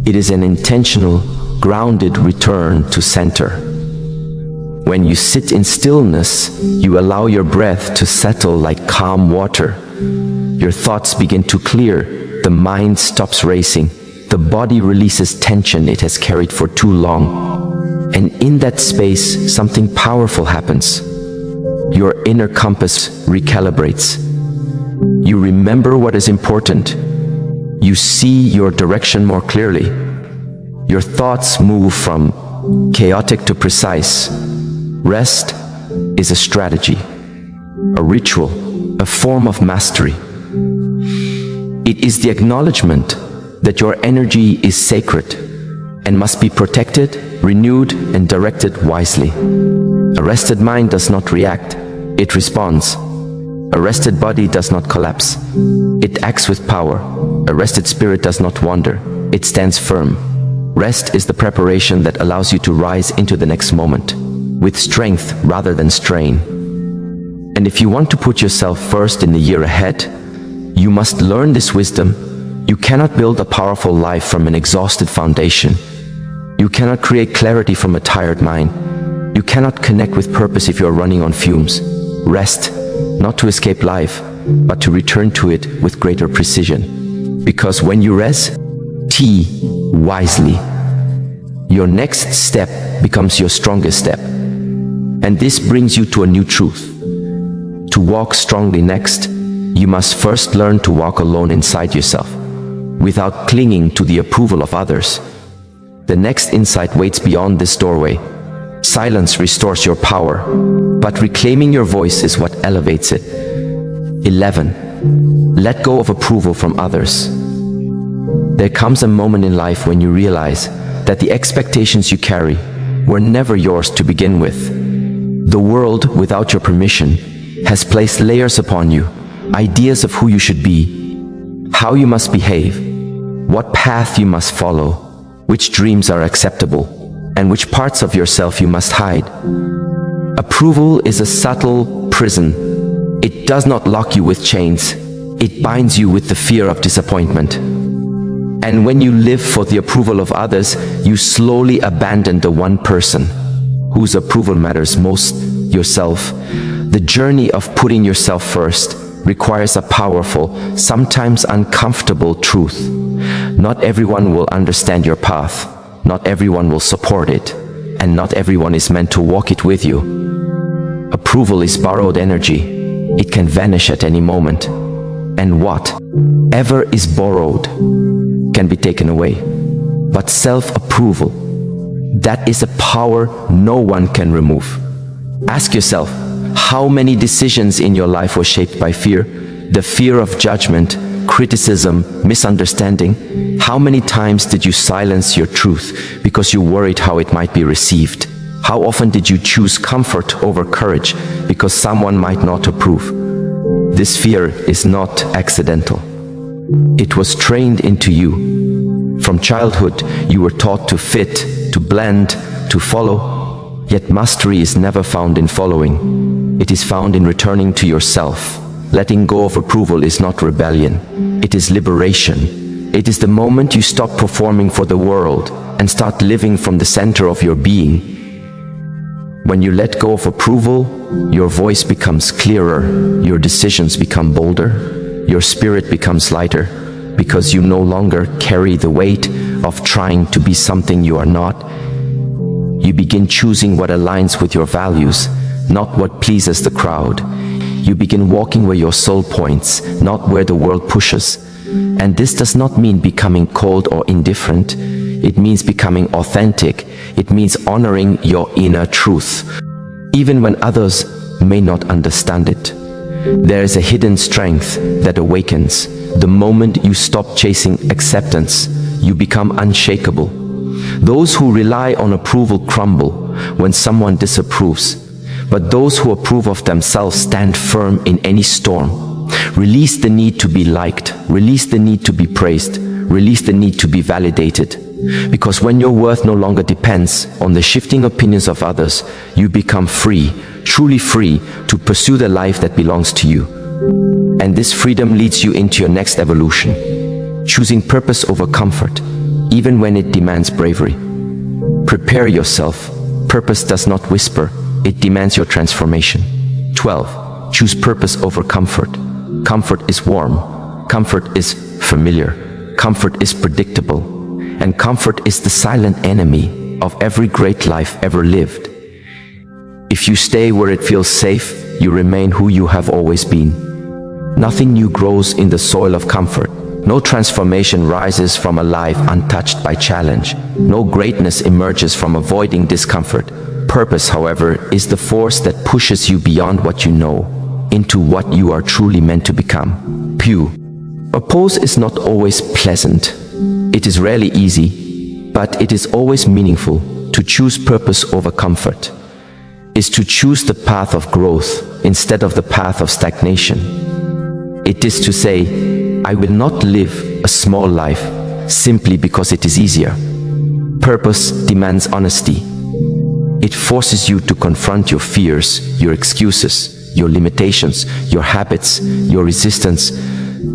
It is an intentional, grounded return to center. When you sit in stillness, you allow your breath to settle like calm water. Your thoughts begin to clear, the mind stops racing. The body releases tension it has carried for too long. And in that space, something powerful happens. Your inner compass recalibrates. You remember what is important. You see your direction more clearly. Your thoughts move from chaotic to precise. Rest is a strategy, a ritual, a form of mastery. It is the acknowledgement that your energy is sacred and must be protected, renewed, and directed wisely. A rested mind does not react, it responds. A rested body does not collapse, it acts with power. A rested spirit does not wander, it stands firm. Rest is the preparation that allows you to rise into the next moment with strength rather than strain. And if you want to put yourself first in the year ahead, you must learn this wisdom. You cannot build a powerful life from an exhausted foundation. You cannot create clarity from a tired mind. You cannot connect with purpose if you are running on fumes. Rest, not to escape life, but to return to it with greater precision. Because when you rest wisely, your next step becomes your strongest step. And this brings you to a new truth. To walk strongly next, you must first learn to walk alone inside yourself, without clinging to the approval of others. The next insight waits beyond this doorway. Silence restores your power, but reclaiming your voice is what elevates it. 11. Let go of approval from others. There comes a moment in life when you realize that the expectations you carry were never yours to begin with. The world, without your permission, has placed layers upon you, ideas of who you should be, how you must behave, what path you must follow, which dreams are acceptable, and which parts of yourself you must hide. Approval is a subtle prison. It does not lock you with chains. It binds you with the fear of disappointment. And when you live for the approval of others, you slowly abandon the one person whose approval matters most, yourself. The journey of putting yourself first requires a powerful, sometimes uncomfortable truth. Not everyone will understand your path. Not everyone will support it. And not everyone is meant to walk it with you. Approval is borrowed energy. It can vanish at any moment. And whatever is borrowed can be taken away. But self-approval, that is a power no one can remove. Ask yourself, how many decisions in your life were shaped by fear? The fear of judgment, criticism, misunderstanding. How many times did you silence your truth because you worried how it might be received? How often did you choose comfort over courage because someone might not approve? This fear is not accidental. It was trained into you. From childhood, you were taught to fit, to blend, to follow. Yet mastery is never found in following. It is found in returning to yourself. Letting go of approval is not rebellion. It is liberation. It is the moment you stop performing for the world and start living from the center of your being. When you let go of approval, your voice becomes clearer, your decisions become bolder, your spirit becomes lighter, because you no longer carry the weight of trying to be something you are not. You begin choosing what aligns with your values, not what pleases the crowd. You begin walking where your soul points, not where the world pushes. And this does not mean becoming cold or indifferent. It means becoming authentic. It means honoring your inner truth, even when others may not understand it. There is a hidden strength that awakens. The moment you stop chasing acceptance, you become unshakable. Those who rely on approval crumble when someone disapproves, but those who approve of themselves stand firm in any storm. Release the need to be liked, release the need to be praised, release the need to be validated. Because when your worth no longer depends on the shifting opinions of others, you become free, truly free, to pursue the life that belongs to you. And this freedom leads you into your next evolution, choosing purpose over comfort, even when it demands bravery. Prepare yourself. Purpose does not whisper, it demands your transformation. 12. Choose purpose over comfort. Comfort is warm. Comfort is familiar. Comfort is predictable. And comfort is the silent enemy of every great life ever lived. If you stay where it feels safe, you remain who you have always been. Nothing new grows in the soil of comfort. No transformation rises from a life untouched by challenge. No greatness emerges from avoiding discomfort. Purpose, however, is the force that pushes you beyond what you know, into what you are truly meant to become. Purpose is not always pleasant. It is rarely easy, but it is always meaningful. To choose purpose over comfort is to choose the path of growth instead of the path of stagnation. It is to say, I will not live a small life simply because it is easier. Purpose demands honesty. It forces you to confront your fears, your excuses, your limitations, your habits, your resistance.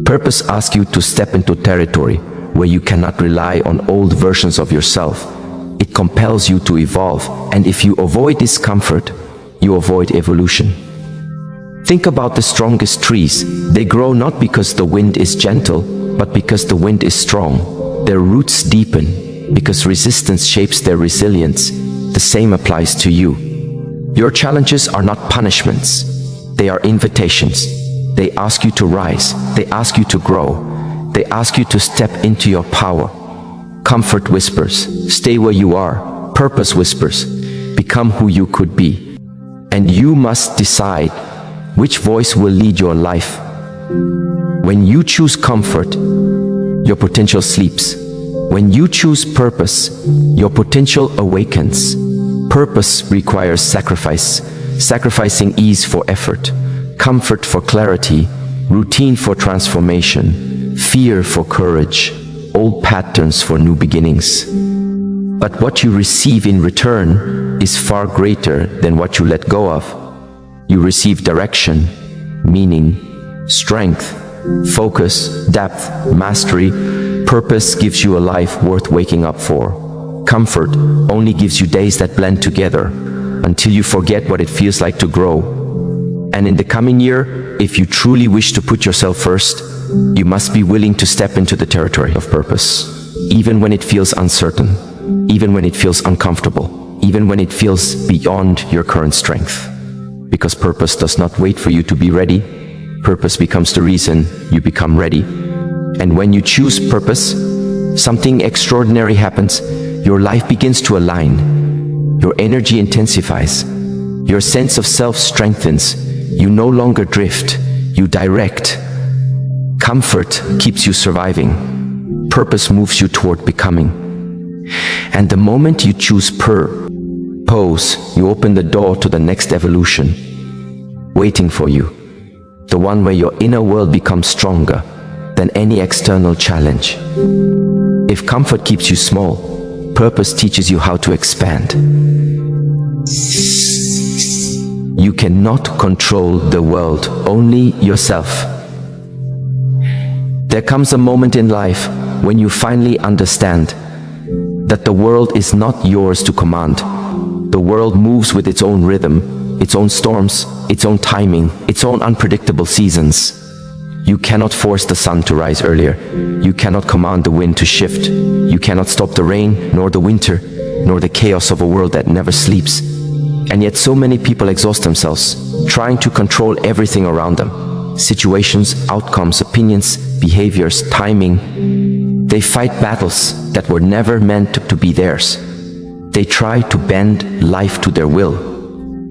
Purpose asks you to step into territory where you cannot rely on old versions of yourself. It compels you to evolve, and if you avoid discomfort, you avoid evolution. Think about the strongest trees. They grow not because the wind is gentle, but because the wind is strong. Their roots deepen because resistance shapes their resilience. The same applies to you. Your challenges are not punishments. They are invitations. They ask you to rise. They ask you to grow. They ask you to step into your power. Comfort whispers, stay where you are. Purpose whispers, become who you could be. And you must decide which voice will lead your life. When you choose comfort, your potential sleeps. When you choose purpose, your potential awakens. Purpose requires sacrifice, sacrificing ease for effort, comfort for clarity, routine for transformation, fear for courage, old patterns for new beginnings. But what you receive in return is far greater than what you let go of. You receive direction, meaning, strength, focus, depth, mastery. Purpose gives you a life worth waking up for. Comfort only gives you days that blend together until you forget what it feels like to grow. And in the coming year, if you truly wish to put yourself first, you must be willing to step into the territory of purpose, even when it feels uncertain, even when it feels uncomfortable, even when it feels beyond your current strength. Because purpose does not wait for you to be ready. Purpose becomes the reason you become ready. And when you choose purpose, something extraordinary happens. Your life begins to align. Your energy intensifies. Your sense of self strengthens. You no longer drift. You direct. Comfort keeps you surviving. Purpose moves you toward becoming. And the moment you choose pose, you open the door to the next evolution, waiting for you. The one where your inner world becomes stronger than any external challenge. If comfort keeps you small, purpose teaches you how to expand. You cannot control the world, only yourself. There comes a moment in life when you finally understand that the world is not yours to command. The world moves with its own rhythm, its own storms, its own timing, its own unpredictable seasons. You cannot force the sun to rise earlier. You cannot command the wind to shift. You cannot stop the rain, nor the winter, nor the chaos of a world that never sleeps. And yet so many people exhaust themselves, trying to control everything around them. Situations, outcomes, opinions, behaviors, timing. They fight battles that were never meant to be theirs. They try to bend life to their will,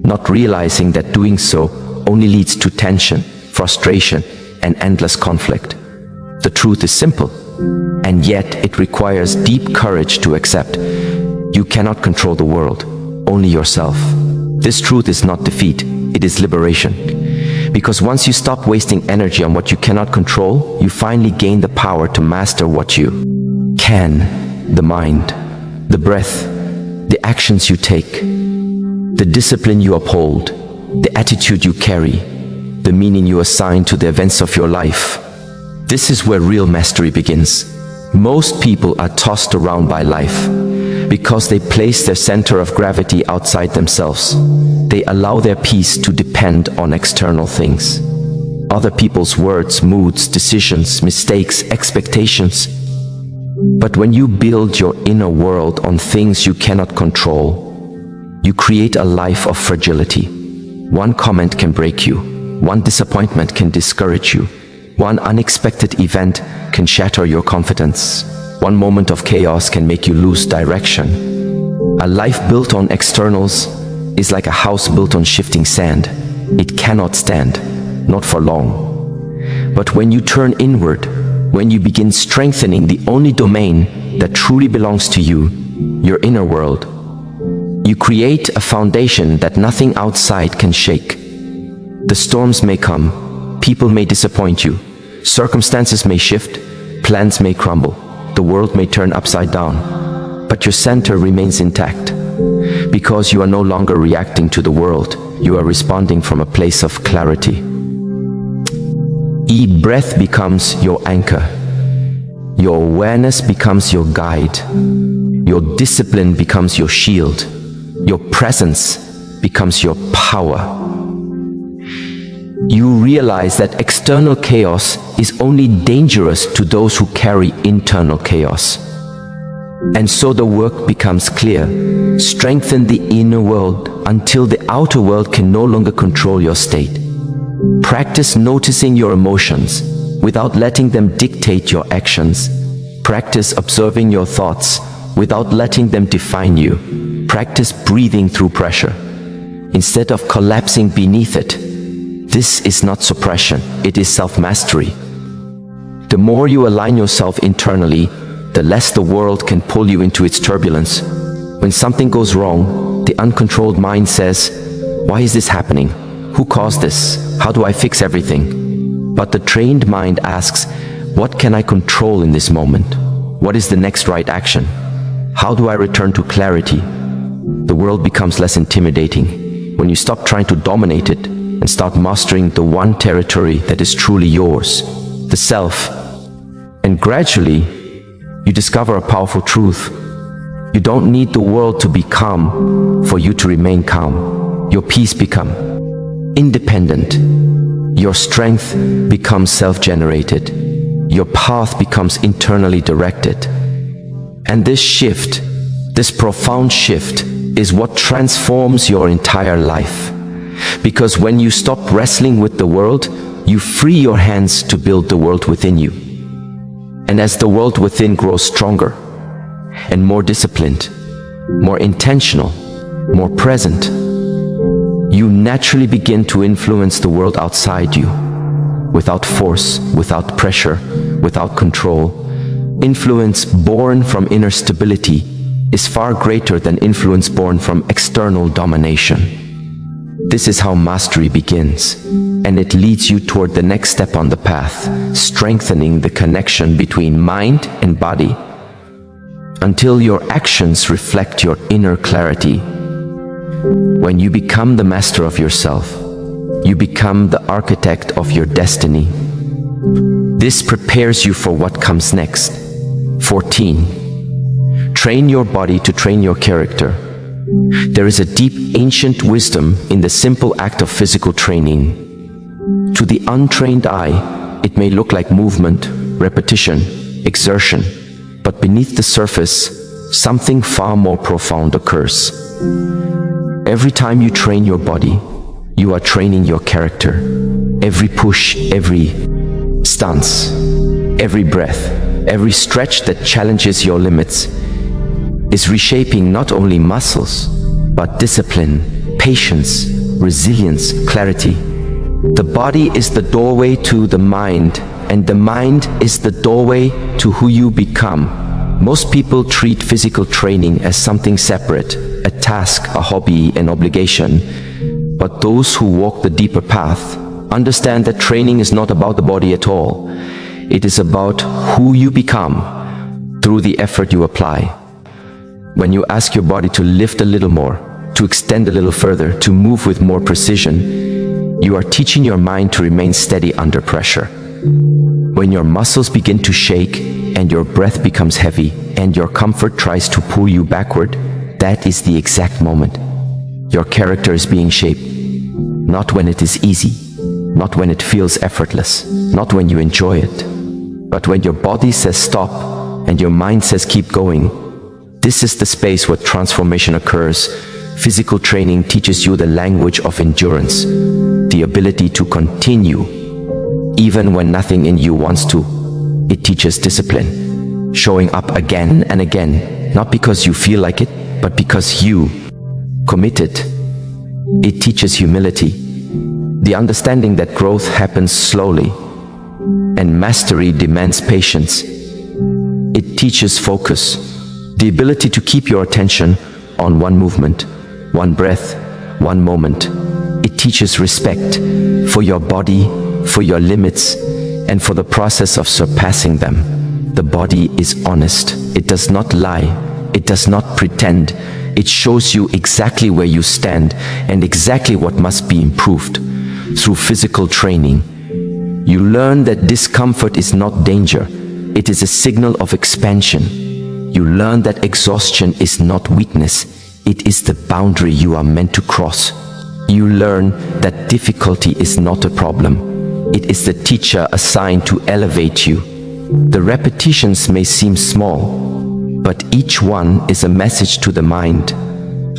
not realizing that doing so only leads to tension, frustration, and endless conflict. The truth is simple, and yet it requires deep courage to accept. You cannot control the world, only yourself. This truth is not defeat, it is liberation. Because once you stop wasting energy on what you cannot control, you finally gain the power to master what you can. The mind, the breath, the actions you take, the discipline you uphold, the attitude you carry, the meaning you assign to the events of your life. This is where real mastery begins. Most people are tossed around by life because they place their center of gravity outside themselves. They allow their peace to depend on external things. Other people's words, moods, decisions, mistakes, expectations. But when you build your inner world on things you cannot control, you create a life of fragility. One comment can break you. One disappointment can discourage you. One unexpected event can shatter your confidence. One moment of chaos can make you lose direction. A life built on externals is like a house built on shifting sand. It cannot stand, not for long. But when you turn inward, when you begin strengthening the only domain that truly belongs to you, your inner world, you create a foundation that nothing outside can shake. The storms may come, people may disappoint you, circumstances may shift, plans may crumble, the world may turn upside down, but your center remains intact, because you are no longer reacting to the world, you are responding from a place of clarity. E, breath becomes your anchor. Your awareness becomes your guide. Your discipline becomes your shield. Your presence becomes your power. You realize that external chaos is only dangerous to those who carry internal chaos. And so the work becomes clear. Strengthen the inner world until the outer world can no longer control your state. Practice noticing your emotions without letting them dictate your actions. Practice observing your thoughts without letting them define you. Practice breathing through pressure instead of collapsing beneath it. This is not suppression, it is self-mastery. The more you align yourself internally, the less the world can pull you into its turbulence. When something goes wrong, the uncontrolled mind says, "Why is this happening? Who caused this? How do I fix everything?" But the trained mind asks, "What can I control in this moment? What is the next right action? How do I return to clarity?" The world becomes less intimidating when you stop trying to dominate it and start mastering the one territory that is truly yours, the self. And gradually, you discover a powerful truth. You don't need the world to be calm for you to remain calm. Your peace becomes independent. Your strength becomes self-generated. Your path becomes internally directed. And this shift, this profound shift, is what transforms your entire life. Because when you stop wrestling with the world, you free your hands to build the world within you. And as the world within grows stronger and more disciplined, more intentional, more present, you naturally begin to influence the world outside you. Without force, without pressure, without control. Influence born from inner stability is far greater than influence born from external domination. This is how mastery begins, and it leads you toward the next step on the path, strengthening the connection between mind and body, until your actions reflect your inner clarity. When you become the master of yourself, you become the architect of your destiny. This prepares you for what comes next. 14. Train your body to train your character. There is a deep ancient wisdom in the simple act of physical training. To the untrained eye, it may look like movement, repetition, exertion, but beneath the surface, something far more profound occurs. Every time you train your body, you are training your character. Every push, every stance, every breath, every stretch that challenges your limits is reshaping not only muscles, but discipline, patience, resilience, clarity. The body is the doorway to the mind, and the mind is the doorway to who you become. Most people treat physical training as something separate, a task, a hobby, an obligation. But those who walk the deeper path understand that training is not about the body at all. It is about who you become through the effort you apply. When you ask your body to lift a little more, to extend a little further, to move with more precision, you are teaching your mind to remain steady under pressure. When your muscles begin to shake and your breath becomes heavy and your comfort tries to pull you backward, that is the exact moment. Your character is being shaped. Not when it is easy, not when it feels effortless, not when you enjoy it, but when your body says stop and your mind says keep going. This is the space where transformation occurs. Physical training teaches you the language of endurance, the ability to continue, even when nothing in you wants to. It teaches discipline, showing up again and again, not because you feel like it, but because you committed. It teaches humility, the understanding that growth happens slowly, and mastery demands patience. It teaches focus, the ability to keep your attention on one movement, one breath, one moment. It teaches respect for your body, for your limits, and for the process of surpassing them. The body is honest. It does not lie. It does not pretend. It shows you exactly where you stand and exactly what must be improved. Through physical training, you learn that discomfort is not danger. It is a signal of expansion. You learn that exhaustion is not weakness. It is the boundary you are meant to cross. You learn that difficulty is not a problem. It is the teacher assigned to elevate you. The repetitions may seem small, but each one is a message to the mind.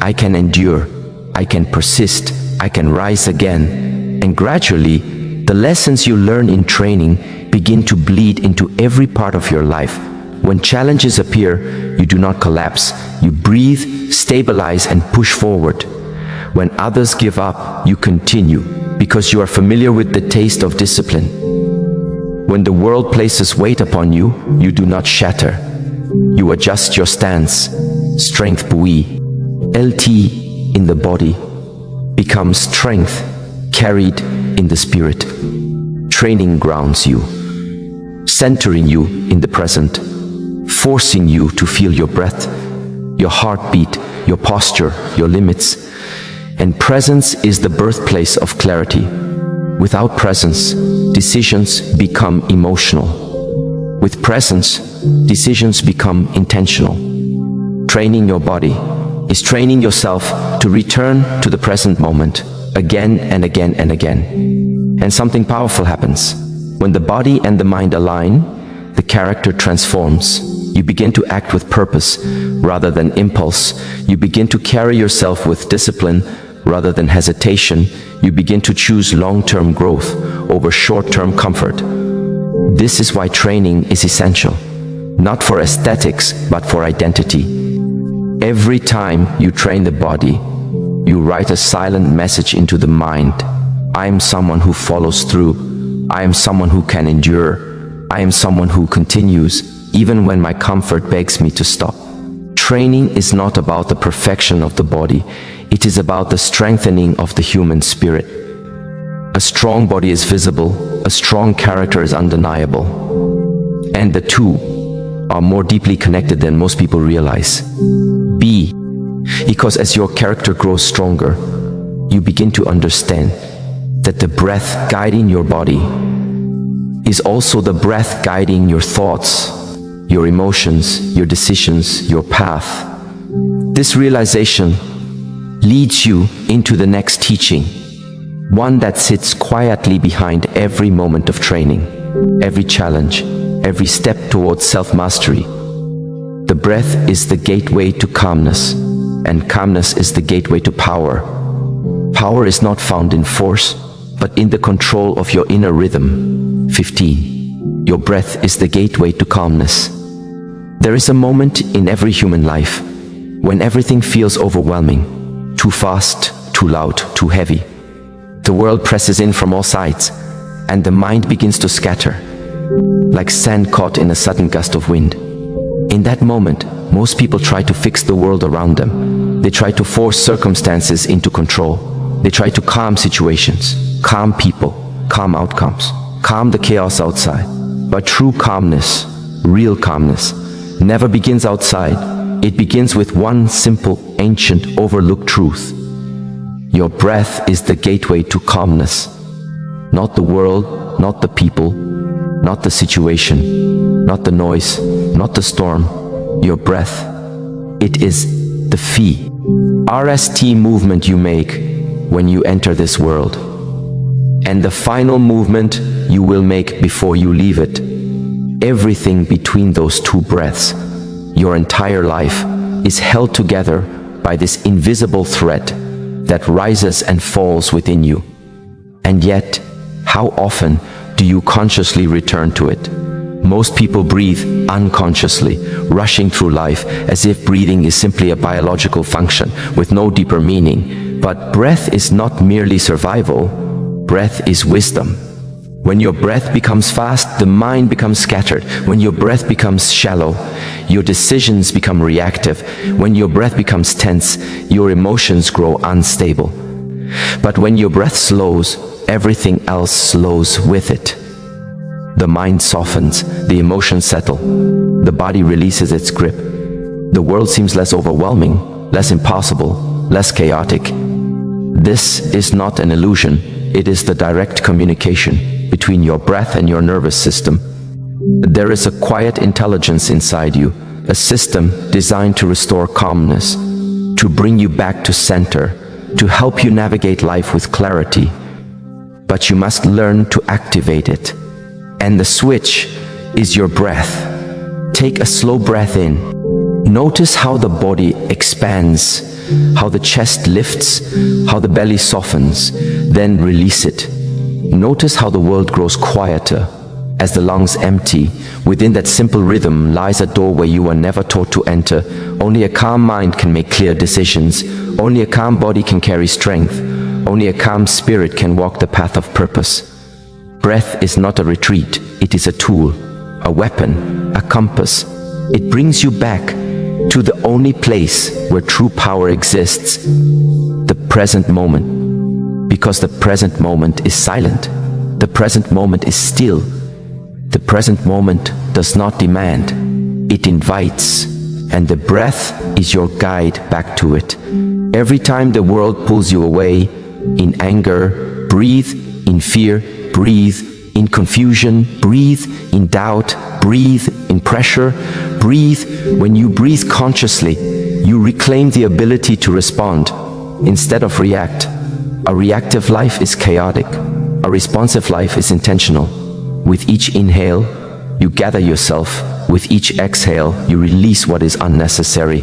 I can endure, I can persist, I can rise again. And gradually, the lessons you learn in training begin to bleed into every part of your life. When challenges appear, you do not collapse. You breathe, stabilize, and push forward. When others give up, you continue, because you are familiar with the taste of discipline. When the world places weight upon you, you do not shatter. You adjust your stance. Strength buoy, LT in the body, becomes strength carried in the spirit. Training grounds you, centering you in the present, forcing you to feel your breath, your heartbeat, your posture, your limits. And presence is the birthplace of clarity. Without presence, decisions become emotional. With presence, decisions become intentional. Training your body is training yourself to return to the present moment again and again and again. And something powerful happens. When the body and the mind align, the character transforms. You begin to act with purpose rather than impulse. You begin to carry yourself with discipline rather than hesitation. You begin to choose long-term growth over short-term comfort. This is why training is essential, not for aesthetics, but for identity. Every time you train the body, you write a silent message into the mind. I am someone who follows through. I am someone who can endure. I am someone who continues, even when my comfort begs me to stop. Training is not about the perfection of the body. It is about the strengthening of the human spirit. A strong body is visible, a strong character is undeniable. And the two are more deeply connected than most people realize. B, because as your character grows stronger, you begin to understand that the breath guiding your body is also the breath guiding your thoughts, your emotions, your decisions, your path. This realization leads you into the next teaching, one that sits quietly behind every moment of training, every challenge, every step towards self-mastery. The breath is the gateway to calmness, and calmness is the gateway to power. Power is not found in force, but in the control of your inner rhythm. 15. Your breath is the gateway to calmness. There is a moment in every human life when everything feels overwhelming, too fast, too loud, too heavy. The world presses in from all sides, and the mind begins to scatter, like sand caught in a sudden gust of wind. In that moment, most people try to fix the world around them. They try to force circumstances into control. They try to calm situations, calm people, calm outcomes, calm the chaos outside. But true calmness, real calmness, never begins outside. It begins with one simple, ancient, overlooked truth. Your breath is the gateway to calmness. Not the world, not the people, not the situation, not the noise, not the storm. Your breath. It is the fee, RST movement you make when you enter this world, and the final movement you will make before you leave it. Everything between those two breaths, your entire life, is held together by this invisible thread that rises and falls within you. And yet, how often do you consciously return to it? Most people breathe unconsciously, rushing through life as if breathing is simply a biological function with no deeper meaning. But breath is not merely survival. Breath is wisdom. When your breath becomes fast, the mind becomes scattered. When your breath becomes shallow, your decisions become reactive. When your breath becomes tense, your emotions grow unstable. But when your breath slows, everything else slows with it. The mind softens, the emotions settle, the body releases its grip. The world seems less overwhelming, less impossible, less chaotic. This is not an illusion, it is the direct communication between your breath and your nervous system. There is a quiet intelligence inside you, a system designed to restore calmness, to bring you back to center, to help you navigate life with clarity. But you must learn to activate it. And the switch is your breath. Take a slow breath in. Notice how the body expands, how the chest lifts, how the belly softens, then release it. Notice how the world grows quieter as the lungs empty. Within that simple rhythm lies a doorway you were never taught to enter. Only a calm mind can make clear decisions. Only a calm body can carry strength. Only a calm spirit can walk the path of purpose. Breath is not a retreat, it is a tool, a weapon, a compass. It brings you back to the only place where true power exists, the present moment. Because the present moment is silent. The present moment is still. The present moment does not demand, it invites, and the breath is your guide back to it. Every time the world pulls you away, in anger, breathe; in fear, breathe; in confusion, breathe; in doubt, breathe; in pressure, breathe. When you breathe consciously, you reclaim the ability to respond instead of react. A reactive life is chaotic. A responsive life is intentional. With each inhale, you gather yourself. With each exhale, you release what is unnecessary.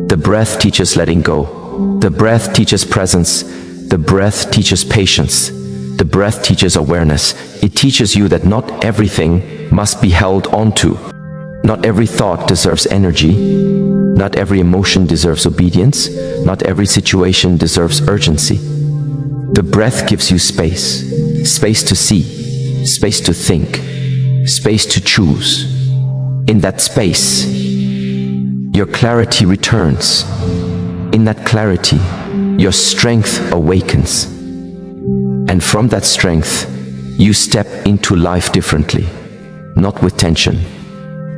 The breath teaches letting go. The breath teaches presence. The breath teaches patience. The breath teaches awareness. It teaches you that not everything must be held onto. Not every thought deserves energy. Not every emotion deserves obedience. Not every situation deserves urgency. The breath gives you space. Space to see. Space to think, space to choose. In that space, your clarity returns. In that clarity, your strength awakens. And from that strength, you step into life differently. Not with tension,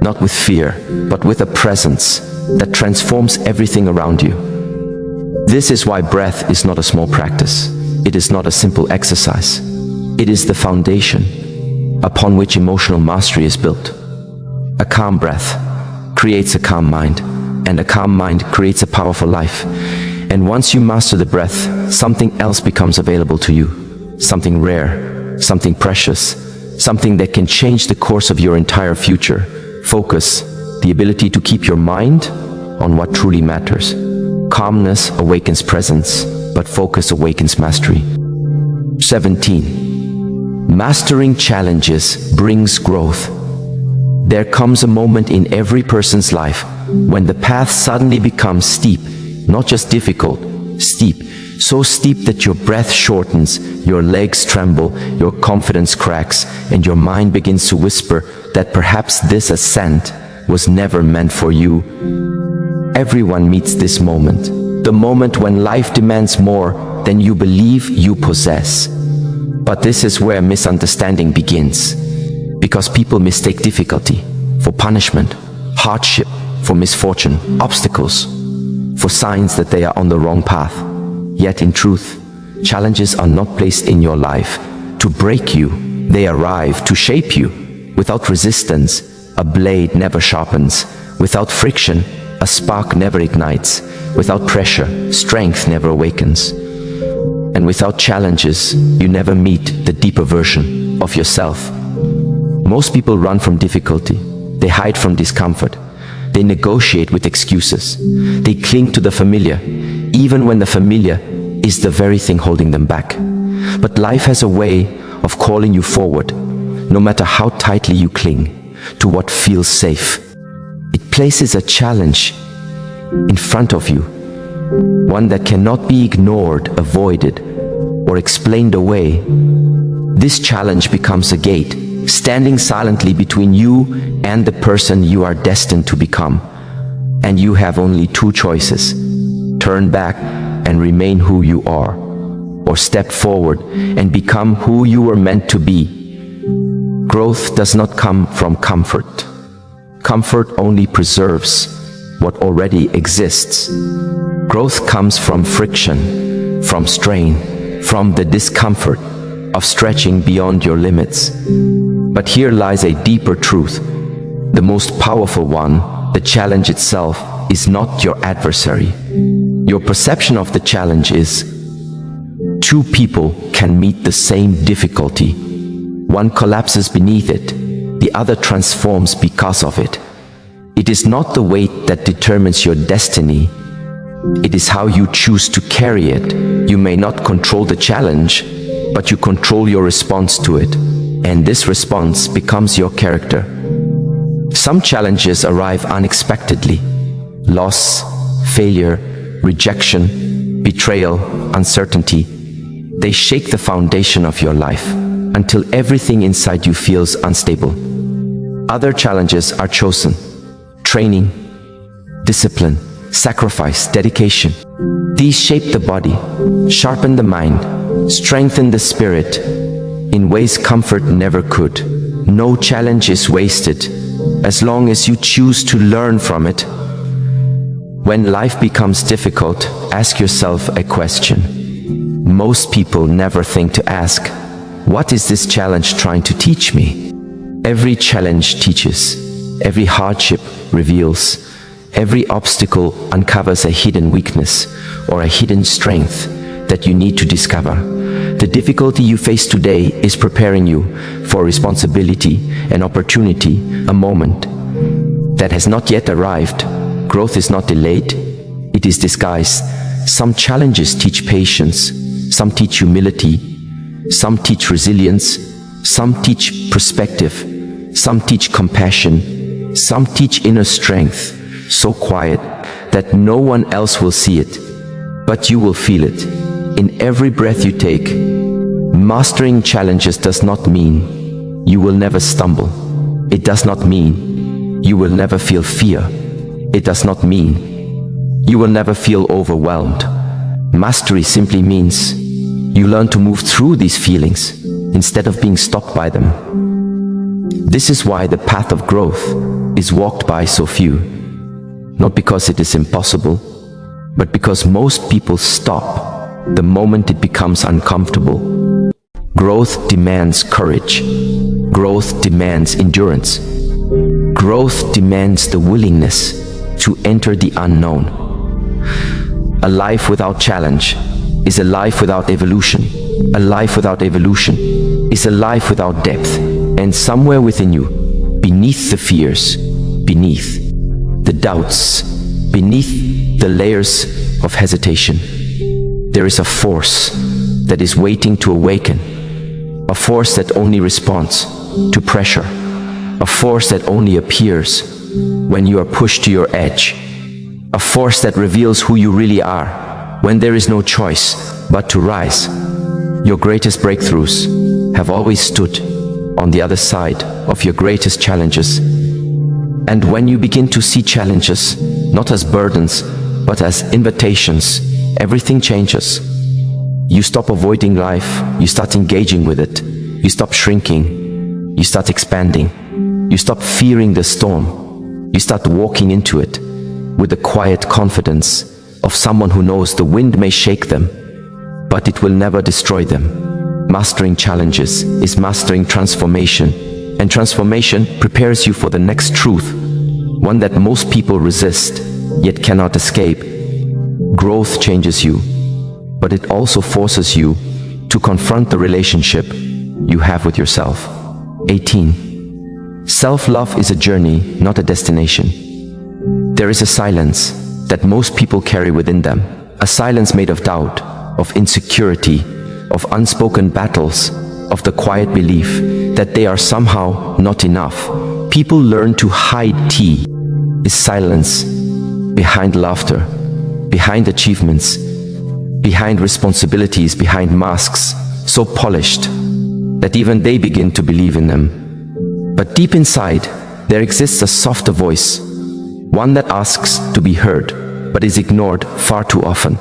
not with fear, but with a presence that transforms everything around you. This is why breath is not a small practice. It is not a simple exercise. It is the foundation upon which emotional mastery is built. A calm breath creates a calm mind, and a calm mind creates a powerful life. And once you master the breath, something else becomes available to you. Something rare, something precious, something that can change the course of your entire future. Focus, the ability to keep your mind on what truly matters. Calmness awakens presence, but focus awakens mastery. 17. Mastering challenges brings growth. There comes a moment in every person's life when the path suddenly becomes steep, not just difficult, steep. So steep that your breath shortens, your legs tremble, your confidence cracks, and your mind begins to whisper that perhaps this ascent was never meant for you. Everyone meets this moment, the moment when life demands more than you believe you possess. But this is where misunderstanding begins, because people mistake difficulty for punishment, hardship for misfortune, obstacles for signs that they are on the wrong path. Yet in truth, challenges are not placed in your life to break you. They arrive to shape you. Without resistance, a blade never sharpens. Without friction, a spark never ignites. Without pressure, strength never awakens. And without challenges, you never meet the deeper version of yourself. Most people run from difficulty. They hide from discomfort. They negotiate with excuses. They cling to the familiar, even when the familiar is the very thing holding them back. But life has a way of calling you forward, no matter how tightly you cling to what feels safe. It places a challenge in front of you, one that cannot be ignored, avoided, or explained away. This challenge becomes a gate, standing silently between you and the person you are destined to become. And you have only two choices: turn back and remain who you are, or step forward and become who you were meant to be. Growth does not come from comfort. Comfort only preserves. what already exists. Growth comes from friction, from strain, from the discomfort of stretching beyond your limits. But here lies a deeper truth, the most powerful one. The challenge itself is not your adversary. Your perception of the challenge is. Two people can meet the same difficulty. One collapses beneath it, the other transforms because of it. It is not the weight that determines your destiny. It is how you choose to carry it. You may not control the challenge, but you control your response to it. And this response becomes your character. Some challenges arrive unexpectedly. Loss, failure, rejection, betrayal, uncertainty. They shake the foundation of your life until everything inside you feels unstable. Other challenges are chosen. Training, discipline, sacrifice, dedication. These shape the body, sharpen the mind, strengthen the spirit in ways comfort never could. No challenge is wasted as long as you choose to learn from it. When life becomes difficult, ask yourself a question. Most people never think to ask, what is this challenge trying to teach me? Every challenge teaches, every hardship reveals, every obstacle uncovers a hidden weakness or a hidden strength that you need to discover. The difficulty you face today is preparing you for responsibility, an opportunity, a moment that has not yet arrived. Growth is not delayed, it is disguised. Some challenges teach patience, some teach humility, some teach resilience, some teach perspective, some teach compassion, some teach inner strength, so quiet that no one else will see it, but you will feel it in every breath you take. Mastering challenges does not mean you will never stumble. It does not mean you will never feel fear. It does not mean you will never feel overwhelmed. Mastery simply means you learn to move through these feelings instead of being stopped by them. This is why the path of growth is walked by so few. Not because it is impossible, but because most people stop the moment it becomes uncomfortable. Growth demands courage. Growth demands endurance. Growth demands the willingness to enter the unknown. A life without challenge is a life without evolution. A life without evolution is a life without depth. And somewhere within you, beneath the fears, beneath the doubts, beneath the layers of hesitation, there is a force that is waiting to awaken. A force that only responds to pressure. A force that only appears when you are pushed to your edge. A force that reveals who you really are when there is no choice but to rise. Your greatest breakthroughs have always stood on the other side of your greatest challenges. And when you begin to see challenges not as burdens but as invitations, everything changes. You stop avoiding life, you start engaging with it. You stop shrinking, you start expanding. You stop fearing the storm. You start walking into it with the quiet confidence of someone who knows the wind may shake them, but it will never destroy them. Mastering challenges is mastering transformation, and transformation prepares you for the next truth, one that most people resist, yet cannot escape. Growth changes you, but it also forces you to confront the relationship you have with yourself. 18. Self-love is a journey, not a destination. There is a silence that most people carry within them, a silence made of doubt, of insecurity, of unspoken battles, of the quiet belief that they are somehow not enough. People learn to hide is silence behind laughter, behind achievements, behind responsibilities, behind masks so polished that even they begin to believe in them. But deep inside, there exists a softer voice, one that asks to be heard, but is ignored far too often.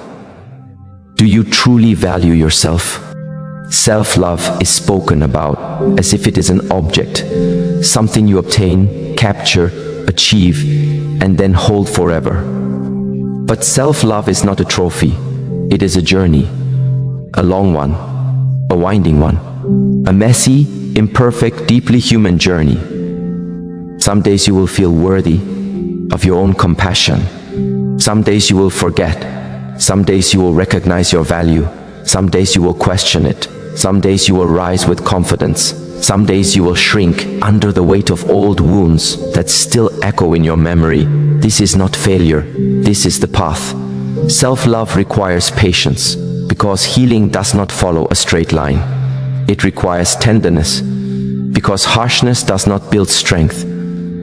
Do you truly value yourself? Self-love is spoken about as if it is an object, something you obtain, capture, achieve, and then hold forever. But self-love is not a trophy. It is a journey. A long one. A winding one. A messy, imperfect, deeply human journey. Some days you will feel worthy of your own compassion. Some days you will forget. Some days you will recognize your value. Some days you will question it. Some days you will rise with confidence. Some days you will shrink under the weight of old wounds that still echo in your memory. This is not failure. This is the path. Self-love requires patience, because healing does not follow a straight line. It requires tenderness, because harshness does not build strength.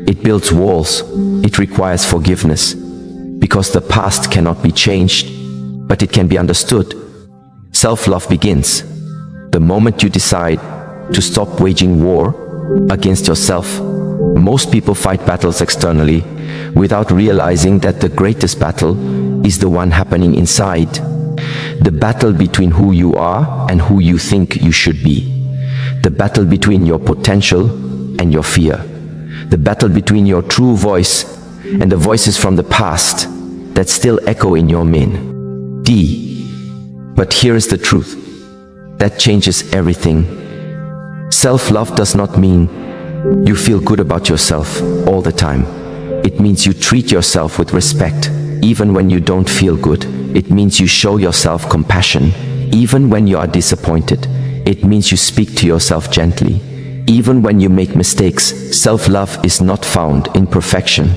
It builds walls. It requires forgiveness, because the past cannot be changed, but it can be understood. Self-love begins the moment you decide to stop waging war against yourself. Most people fight battles externally without realizing that the greatest battle is the one happening inside. The battle between who you are and who you think you should be. The battle between your potential and your fear. The battle between your true voice and the voices from the past that still echo in your mind. But here is the truth that changes everything. Self-love does not mean you feel good about yourself all the time. It means you treat yourself with respect, even when you don't feel good. It means you show yourself compassion, even when you are disappointed. It means you speak to yourself gently, even when you make mistakes. Self-love is not found in perfection.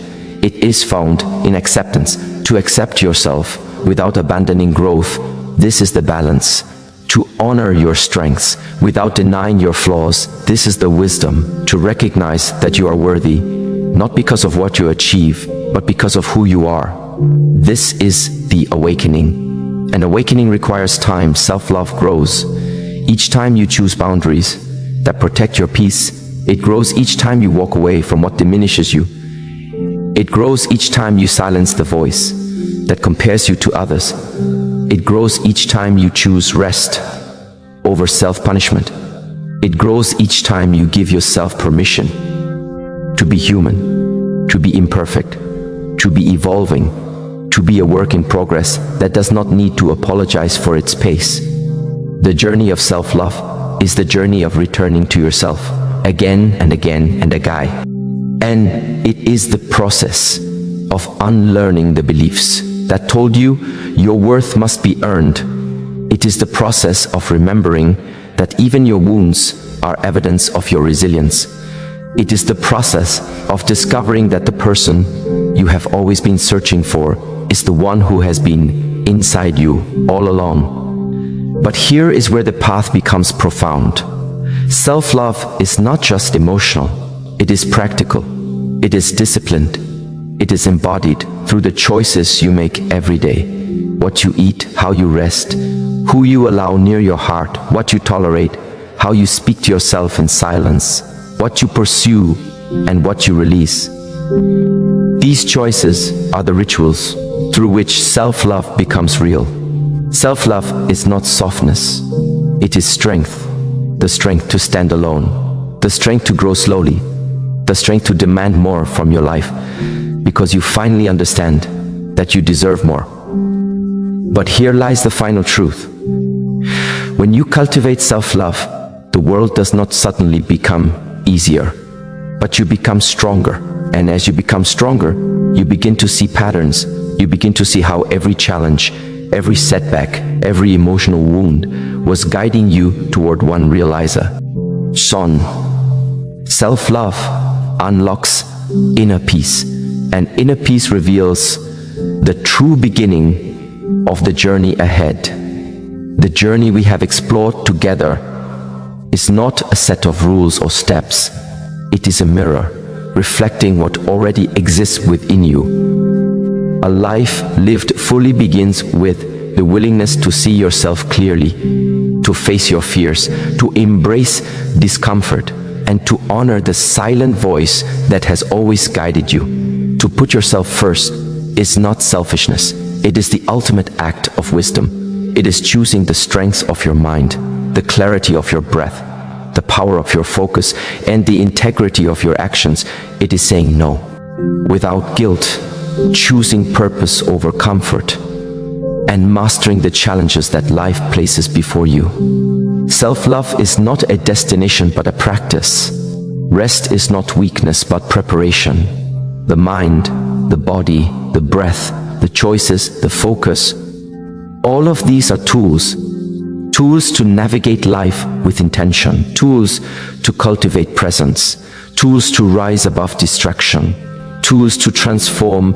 It is found in acceptance. To accept yourself without abandoning growth. This is the balance. To honor your strengths without denying your flaws. This is the wisdom. To recognize that you are worthy, not because of what you achieve, but because of who you are. This is the awakening. An awakening requires time. Self-love grows each time you choose boundaries that protect your peace. It grows each time you walk away from what diminishes you. It grows each time you silence the voice that compares you to others. It grows each time you choose rest over self-punishment. It grows each time you give yourself permission to be human, to be imperfect, to be evolving, to be a work in progress that does not need to apologize for its pace. The journey of self-love is the journey of returning to yourself again and again and again. And it is the process of unlearning the beliefs that told you your worth must be earned. It is the process of remembering that even your wounds are evidence of your resilience. It is the process of discovering that the person you have always been searching for is the one who has been inside you all along. But here is where the path becomes profound. Self-love is not just emotional. It is practical. It is disciplined. It is embodied through the choices you make every day. What you eat, how you rest, who you allow near your heart, what you tolerate, how you speak to yourself in silence, what you pursue and what you release. These choices are the rituals through which self-love becomes real. Self-love is not softness. It is strength. The strength to stand alone. The strength to grow slowly. The strength to demand more from your life. Because you finally understand that you deserve more. But here lies the final truth. When you cultivate self-love, the world does not suddenly become easier, but you become stronger. And as you become stronger, you begin to see patterns. You begin to see how every challenge, every setback, every emotional wound was guiding you toward one realizer. Son, self-love unlocks inner peace. And inner peace reveals the true beginning of the journey ahead. The journey we have explored together is not a set of rules or steps. It is a mirror, reflecting what already exists within you. A life lived fully begins with the willingness to see yourself clearly, to face your fears, to embrace discomfort, and to honor the silent voice that has always guided you. To put yourself first is not selfishness. It is the ultimate act of wisdom. It is choosing the strength of your mind, the clarity of your breath, the power of your focus, and the integrity of your actions. It is saying no without guilt, choosing purpose over comfort, and mastering the challenges that life places before you. Self-love is not a destination but a practice. Rest is not weakness but preparation. The mind, the body, the breath, the choices, the focus, all of these are tools to navigate life with intention, tools to cultivate presence, tools to rise above distraction, tools to transform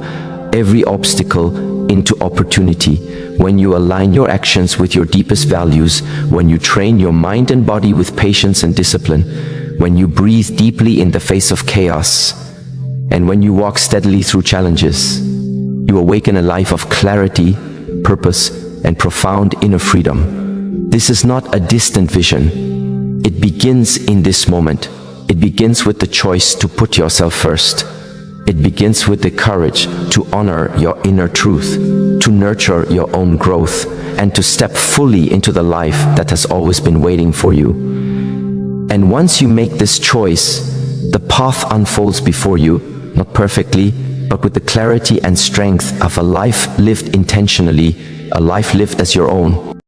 every obstacle into opportunity. When you align your actions with your deepest values, when you train your mind and body with patience and discipline, when you breathe deeply in the face of chaos, and when you walk steadily through challenges, you awaken a life of clarity, purpose, and profound inner freedom. This is not a distant vision. It begins in this moment. It begins with the choice to put yourself first. It begins with the courage to honor your inner truth, to nurture your own growth, and to step fully into the life that has always been waiting for you. And once you make this choice, the path unfolds before you, not perfectly, but with the clarity and strength of a life lived intentionally, a life lived as your own.